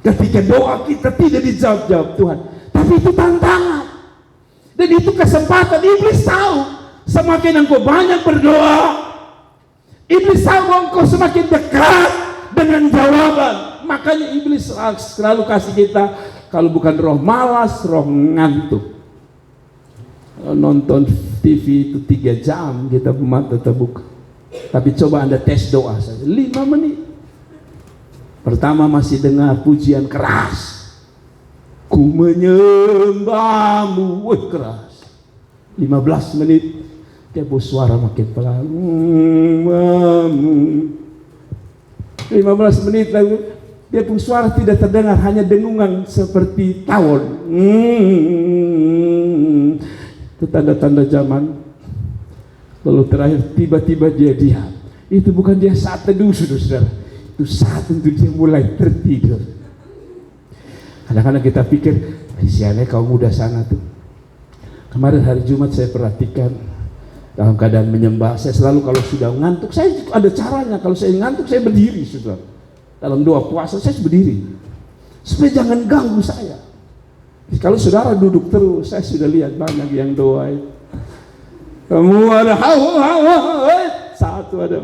Ketika doa kita tidak dijawab Tuhan. Tapi itu tantangan. Dan itu kesempatan. Iblis tahu. Semakin engkau banyak berdoa, iblis tahu engkau semakin dekat dengan jawaban. Makanya iblis selalu kasih kita, kalau bukan roh malas, roh ngantuk. Kalau nonton TV itu 3 jam kita mata terbuka. Tapi coba Anda tes doa saja 5 menit. Pertama masih dengar pujian keras, ku menyembahmu, wah keras. 15 menit dia suara makin pelan. 15 menit lagi dia pun suara tidak terdengar, hanya dengungan seperti tawon. Itu tanda-tanda zaman. Lalu terakhir tiba-tiba dia diam. Itu bukan dia saat teduh, saudara. Itu saat untuk dia mulai tertidur. Kadang-kadang kita pikir, siannya kau muda sana tuh. Kemarin hari Jumat saya perhatikan dalam keadaan menyembah, saya selalu kalau sudah ngantuk, saya ada caranya. Kalau saya ngantuk, saya berdiri, saudara. Dalam doa puasa saya berdiri supaya jangan ganggu saya. Kalau saudara duduk terus, saya sudah lihat banyak yang doa itu. Kamu ada satu ada,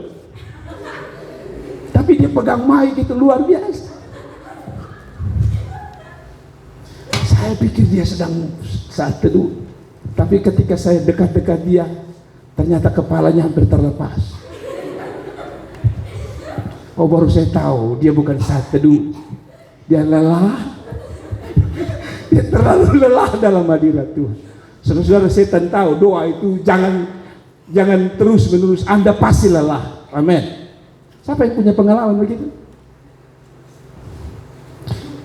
tapi dia pegang mic itu luar biasa. Saya pikir dia sedang saat teduh, tapi ketika saya dekat-dekat dia, ternyata kepalanya hampir terlepas. Oh, baru saya tahu dia bukan saat teduh, dia lelah. Dia terlalu lelah dalam hadirat Tuhan. Saudara-saudara, setan tahu doa itu jangan terus menerus, Anda pasti lelah. Amin. Siapa yang punya pengalaman begitu?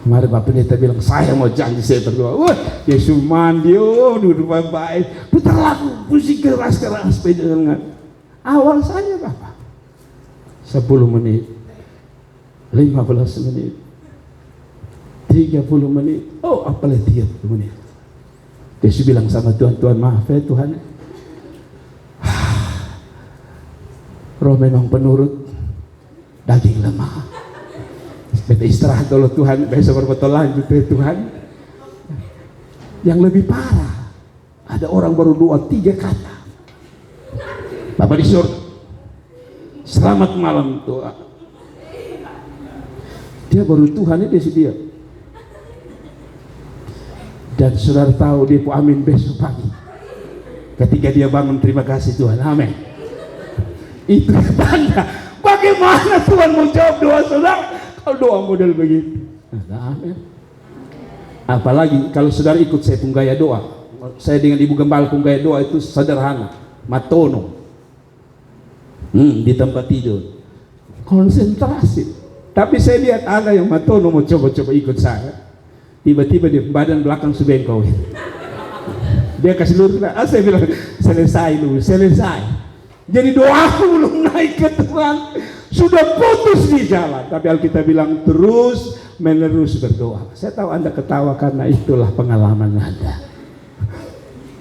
Kemarin Pak Pendeta bilang, saya mau janji saya berdoa. Wah, Yesus mandi, duduk baik, putar lagu, musik keras-keras, dengan awal saya Bapak 10 menit, 15 menit, 30 menit, apalagi 30 menit. Yesus bilang sama Tuhan, Tuhan maaf ya Tuhan, roh memang penurut, daging lemah. Kita istirahat dulu Tuhan, besok berbetul lanjut ya Tuhan. Yang lebih parah, ada orang baru doa 3 kata, Bapak di surga, selamat malam doa. Dia baru Tuhan dia sedia. Dan saudara tahu dia pun amin besok pagi. Ketika dia bangun, terima kasih Tuhan, amin. Itu tanda bagaimana Tuhan mau jawab doa saudara kalau doa model begitu. Amin. Apalagi kalau saudara ikut saya pun gaya doa. Saya dengan Ibu Gembala pun gaya doa itu sederhana, matono. Di tempat tidur, konsentrasi. Tapi saya lihat ada yang matono mau coba-coba ikut saya. Tiba-tiba di badan belakang subengkau. Dia kasih lurus, saya bilang selesai dulu, selesai. Jadi doaku belum naik ke Tuhan, sudah putus di jalan. Tapi Alkitab bilang terus menerus berdoa. Saya tahu Anda ketawa karena itulah pengalaman Anda.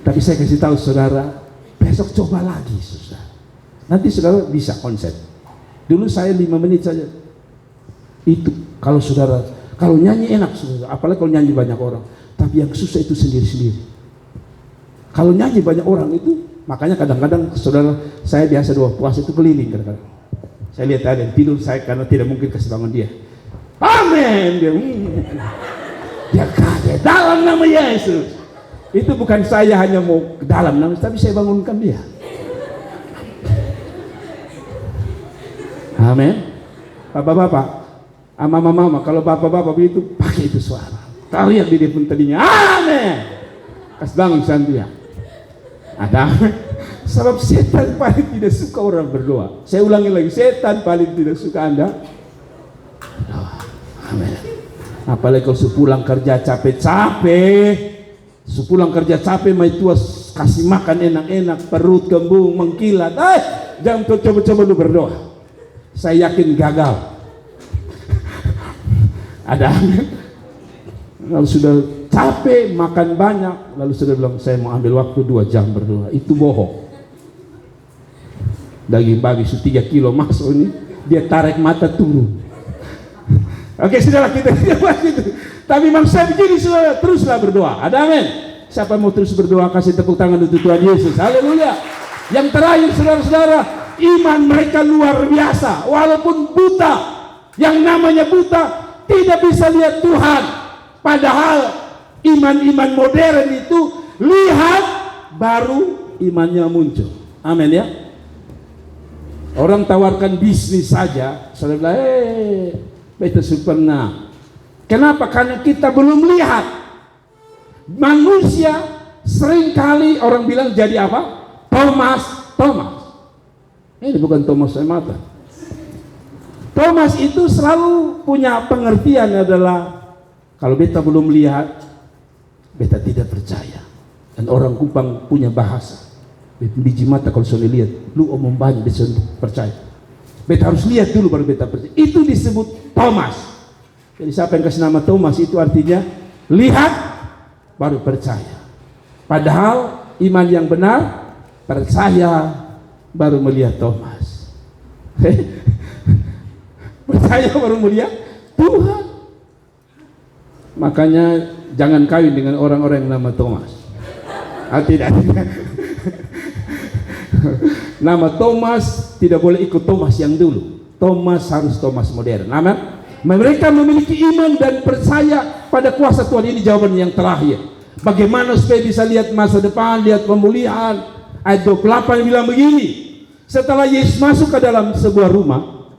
Tapi saya kasih tahu saudara, besok coba lagi saudara. Nanti saudara bisa konsep. Dulu saya 5 menit saja. Itu kalau saudara, kalau nyanyi enak saudara, apalagi kalau nyanyi banyak orang. Tapi yang susah itu sendiri-sendiri. Kalau nyanyi banyak orang itu, makanya kadang-kadang saudara, saya biasa doa puasa itu keliling kadang-kadang. Saya lihat ada yang tidur, saya karena tidak mungkin kasih bangun dia. Amin. Dia kaget dalam nama Yesus. Itu bukan saya hanya mau ke dalam nama, tapi saya bangunkan dia. Amin. Bapak-bapak, mama-mama, kalau bapak-bapak begitu pakai itu suara. Tahu yang di depan tadinya. Amin. Kas bangun santia. Ada. Sebab setan paling tidak suka orang berdoa. Saya ulangi lagi, setan paling tidak suka Anda. Amin. Apalagi kalau sepulang kerja capek-capek, sepulang kerja capek, mai tua kasih makan enak-enak, perut kembung mengkilat. Jangan coba-coba lu berdoa. Saya yakin gagal. Ada amin. Lalu sudah capek, makan banyak, lalu sudah bilang saya mau ambil waktu 2 jam berdoa. Itu bohong. Daging babi 3 kilo masuk ini, dia tarik mata turun. Oke, sudahlah, kita tidak bahas itu. Tapi maksud begini, saudara, teruslah berdoa. Ada amin. Siapa mau terus berdoa, kasih tepuk tangan untuk Tuhan Yesus. Haleluya. Yang terakhir, saudara-saudara, iman mereka luar biasa. Walaupun buta, yang namanya buta tidak bisa lihat Tuhan. Padahal iman-iman modern itu lihat baru imannya muncul. Amin ya. Orang tawarkan bisnis saja, saudara bilang, beta pernah. Kenapa? Karena kita belum lihat. Manusia seringkali orang bilang jadi apa? Thomas. Ini bukan Thomas semata. Thomas itu selalu punya pengertian adalah kalau beta belum lihat, beta tidak percaya. Dan orang Kupang punya bahasa. Biji mata kalau sudah lihat, lu omong banyak bisa percaya. Beta harus lihat dulu baru beta percaya. Itu disebut Thomas. Jadi siapa yang kasih nama Thomas itu artinya lihat baru percaya. Padahal iman yang benar percaya baru melihat Thomas. Percaya baru melihat Tuhan. Makanya jangan kawin dengan orang-orang yang nama Thomas. Tidak. Nama Thomas tidak boleh ikut Thomas yang dulu. Thomas harus Thomas modern. Amin. Mereka memiliki iman dan percaya pada kuasa Tuhan. Ini jawaban yang terakhir. Bagaimana supaya bisa lihat masa depan, lihat pemulihan. Ayat 28 bilang begini. Setelah Yesus masuk ke dalam sebuah rumah,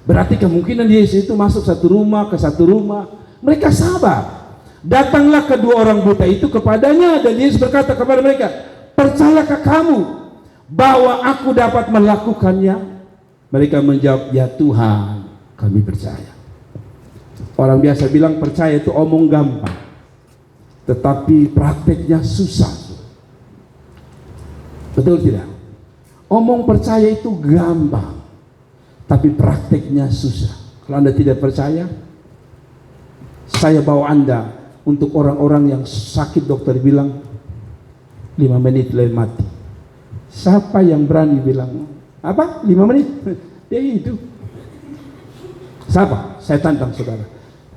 berarti kemungkinan Yesus itu masuk satu rumah ke satu rumah. Mereka sabar. Datanglah kedua orang buta itu kepadanya dan Yesus berkata kepada mereka, percayakah kamu bahwa aku dapat melakukannya? Mereka menjawab, ya Tuhan, kami percaya. Orang biasa bilang percaya itu omong gampang, tetapi prakteknya susah. Betul tidak? Omong percaya itu gampang, tapi prakteknya susah. Kalau Anda tidak percaya, saya bawa Anda untuk orang-orang yang sakit, dokter bilang 5 menit lalu mati. Siapa yang berani bilang apa? 5 menit? Dia hidup. Siapa? Saya tantang saudara.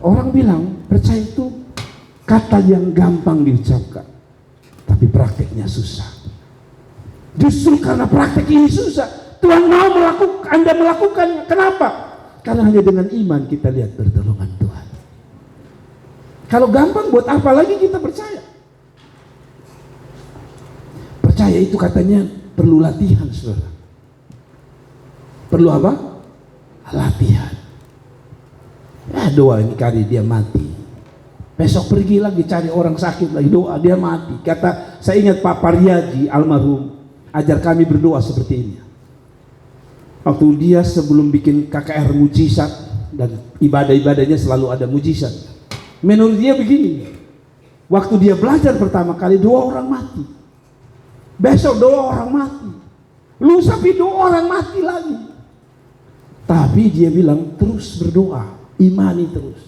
Orang bilang percaya itu kata yang gampang diucapkan, tapi prakteknya susah. Justru karena praktek ini susah, Tuhan mau Anda melakukannya. Kenapa? Karena hanya dengan iman kita lihat pertolongan Tuhan. Kalau gampang, buat apa lagi kita percaya? Percaya itu katanya perlu latihan, saudara. Perlu apa? Latihan. Ya, doa ini kali dia mati. Besok pergi lagi cari orang sakit lagi, doa dia mati. Kata, saya ingat Pak Paryaji almarhum ajar kami berdoa seperti ini. Waktu dia sebelum bikin KKR mujizat dan ibadah-ibadahnya selalu ada mujizat. Menurut dia begini, waktu dia belajar pertama kali 2 orang mati, besok 2 orang mati, lusa 2 orang mati lagi. Tapi dia bilang terus berdoa, imani terus,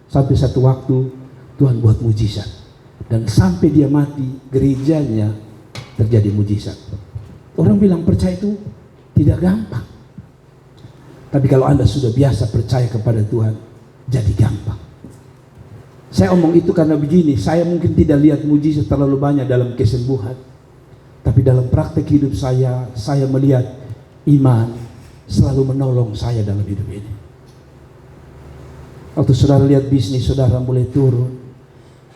sampai satu waktu Tuhan buat mujizat, dan sampai dia mati gerejanya terjadi mujizat. Orang bilang percaya itu tidak gampang, tapi kalau Anda sudah biasa percaya kepada Tuhan, jadi gampang. Saya omong itu karena begini, saya mungkin tidak lihat mujizat terlalu banyak dalam kesembuhan, tapi dalam praktek hidup saya melihat iman selalu menolong saya dalam hidup ini. Waktu saudara lihat bisnis saudara mulai turun,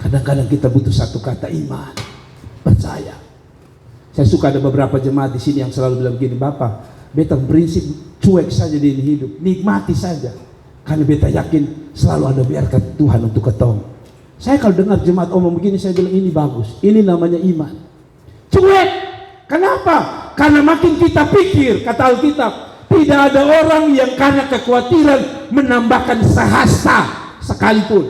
kadang-kadang kita butuh satu kata, iman, percaya. Saya suka ada beberapa jemaat di sini yang selalu bilang begini, Bapak, beta prinsip cuek saja di hidup, nikmati saja. Karena beta yakin selalu ada berkat Tuhan untuk ketemu. Saya kalau dengar jemaat omong begini, saya bilang ini bagus. Ini namanya iman. Cuek. Kenapa? Karena makin kita pikir, kata Alkitab, tidak ada orang yang karena kekhawatiran menambahkan sehasta sekalipun.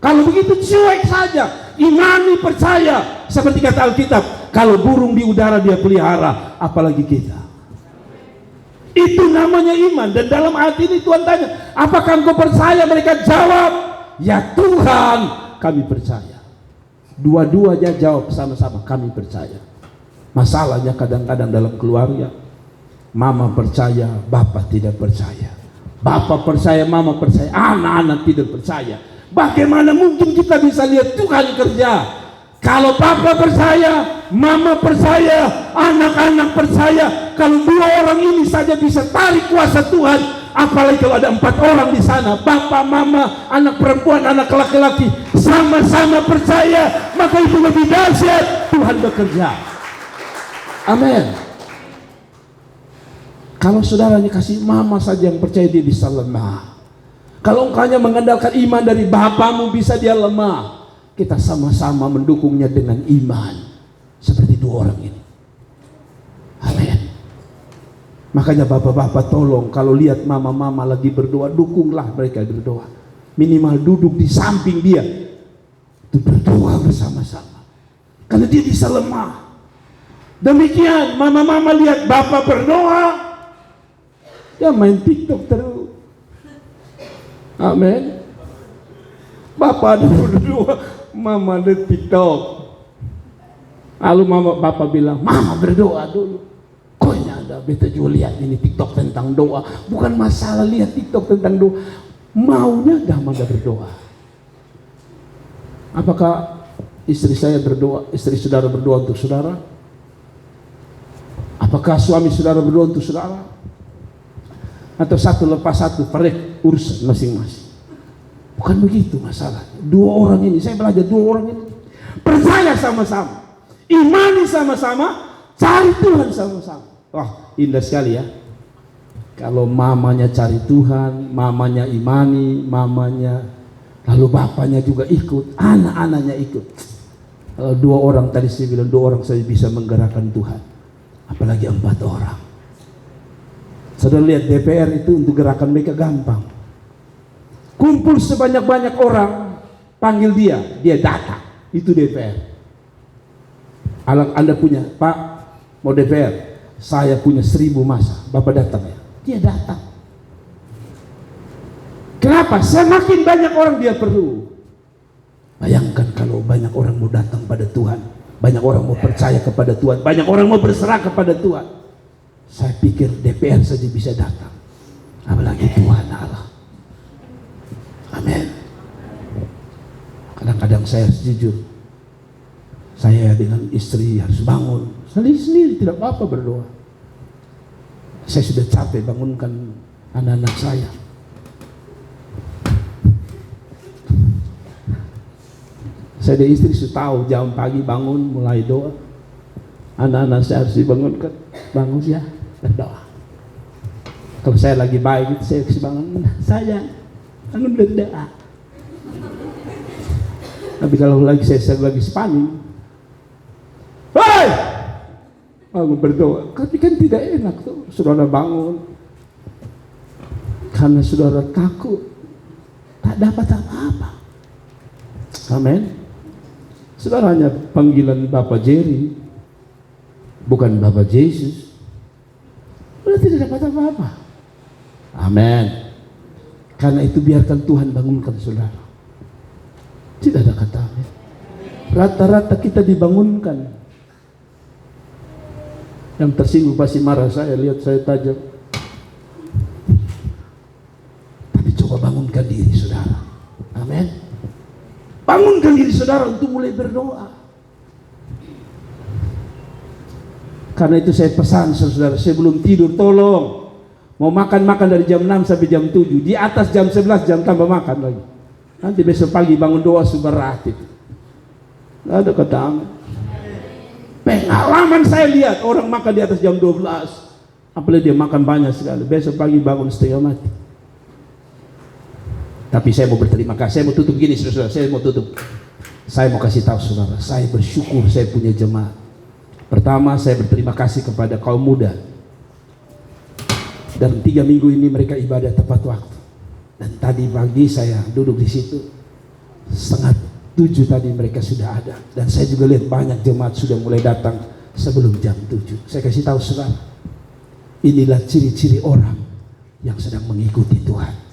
Kalau begitu cuek saja. Imani, percaya. Seperti kata Alkitab, kalau burung di udara dia pelihara, apalagi kita. Itu namanya iman. Dan dalam ayat ini Tuhan tanya, apakah engkau percaya? Mereka jawab, ya Tuhan, kami percaya. Dua-duanya jawab sama-sama, kami percaya. Masalahnya kadang-kadang dalam keluarga, Mama percaya, Bapak tidak percaya. Bapak percaya, Mama percaya, anak-anak tidak percaya. Bagaimana mungkin kita bisa lihat Tuhan kerja? Kalau Papa percaya, Mama percaya, anak-anak percaya. Kalau 2 orang ini saja bisa tarik kuasa Tuhan, apalagi kalau ada 4 orang di sana, Bapak, Mama, anak perempuan, anak laki-laki, sama-sama percaya, maka itu lebih dahsyat. Tuhan bekerja. Amin. Kalau saudaranya kasih Mama saja yang percaya, dia bisa lemah. Kalau engkau hanya mengandalkan iman dari bapamu, bisa dia lemah. Kita sama-sama mendukungnya dengan iman, seperti 2 orang ini. Amin. Makanya bapak-bapak tolong, kalau lihat mama-mama lagi berdoa, dukunglah mereka berdoa. Minimal duduk di samping dia, itu berdoa bersama-sama. Karena dia bisa lemah. Demikian mama-mama lihat bapak berdoa, dia main TikTok terus. Amin. Bapak ada berdoa, mama ada TikTok. Lalu bapak bilang, mama berdoa dulu. Koknya ada, beta juga lihat ini TikTok tentang doa. Bukan masalah lihat TikTok tentang doa, maunya mama berdoa. Apakah istri saya berdoa, istri saudara berdoa untuk saudara? Apakah suami saudara berdoa untuk saudara? Atau satu lepas satu, perek urusan masing-masing? Bukan begitu masalahnya. 2 orang ini, saya belajar 2 orang ini percaya sama-sama, imani sama-sama, cari Tuhan sama-sama. Wah, indah sekali ya. Kalau mamanya cari Tuhan, mamanya imani, mamanya, lalu bapaknya juga ikut, anak-anaknya ikut. Kalau 2 orang tadi saya bilang, 2 orang saja bisa menggerakkan Tuhan, apalagi 4 orang. Saudara lihat DPR itu untuk gerakan mereka gampang. Kumpul sebanyak-banyak orang, panggil dia datang. Itu DPR. Anda punya, Pak, mau DPR, saya punya 1000 masa, Bapak datang ya? Dia datang. Kenapa? Semakin banyak orang dia perlu. Bayangkan kalau banyak orang mau datang pada Tuhan, banyak orang mau percaya kepada Tuhan, banyak orang mau berserah kepada Tuhan. Saya pikir DPR saja bisa datang, apalagi Tuhan Allah. Amin. Kadang-kadang saya jujur, saya dengan istri harus bangun sendiri, tidak apa-apa berdoa. Saya sudah capek bangunkan anak-anak saya. Saya dan istri sudah tahu jam pagi bangun mulai doa. Anak-anak saya harus dibangunkan, bangun ya, berdoa. Kalau saya lagi baik, saya kasih bangun, sayang, bangun berdoa. Tapi kalau saya lagi spanning, hei, bangun berdoa. Tapi kan tidak enak tuh, saudara bangun, karena saudara takut, tak dapat apa-apa. Amin. Saudara hanya panggilan Bapak Jerry, bukan Bapak Yesus, sudah tidak dapat apa-apa. Amin. Karena itu biarkan Tuhan bangunkan saudara. Tidak ada kata amin. Rata-rata kita dibangunkan. Yang tersinggung pasti marah saya, lihat saya tajam. Tapi coba bangunkan diri saudara. Amin. Bangunkan diri saudara untuk mulai berdoa. Karena itu saya pesan saudara, sebelum tidur tolong, mau makan dari jam 6 sampai jam 7, di atas jam 11 jam tambah makan lagi. Nanti besok pagi bangun doa suberat itu. Tidak ada kata amin. Pengalaman saya lihat orang makan di atas jam 12, apalagi dia makan banyak sekali, besok pagi bangun setengah mati. Tapi saya mau berterima kasih, saya mau tutup gini saudara, saya mau tutup. Saya mau kasih tahu saudara, saya bersyukur saya punya jemaat. Pertama, saya berterima kasih kepada kaum muda. Dan 3 minggu ini mereka ibadah tepat waktu. Dan tadi pagi saya duduk di situ, 6:30 tadi mereka sudah ada. Dan saya juga lihat banyak jemaat sudah mulai datang sebelum jam 7. Saya kasih tahu saudara, inilah ciri-ciri orang yang sedang mengikuti Tuhan.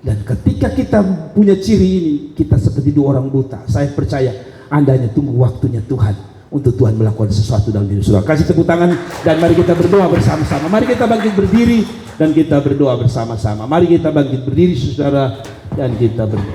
Dan ketika kita punya ciri ini, kita seperti 2 orang buta. Saya percaya Anda hanya tunggu waktunya Tuhan untuk Tuhan melakukan sesuatu dalam diri saudara. Kasih tepuk tangan dan mari kita berdoa bersama-sama. Mari kita bangkit berdiri dan kita berdoa bersama-sama. Mari kita bangkit berdiri saudara dan kita berdoa.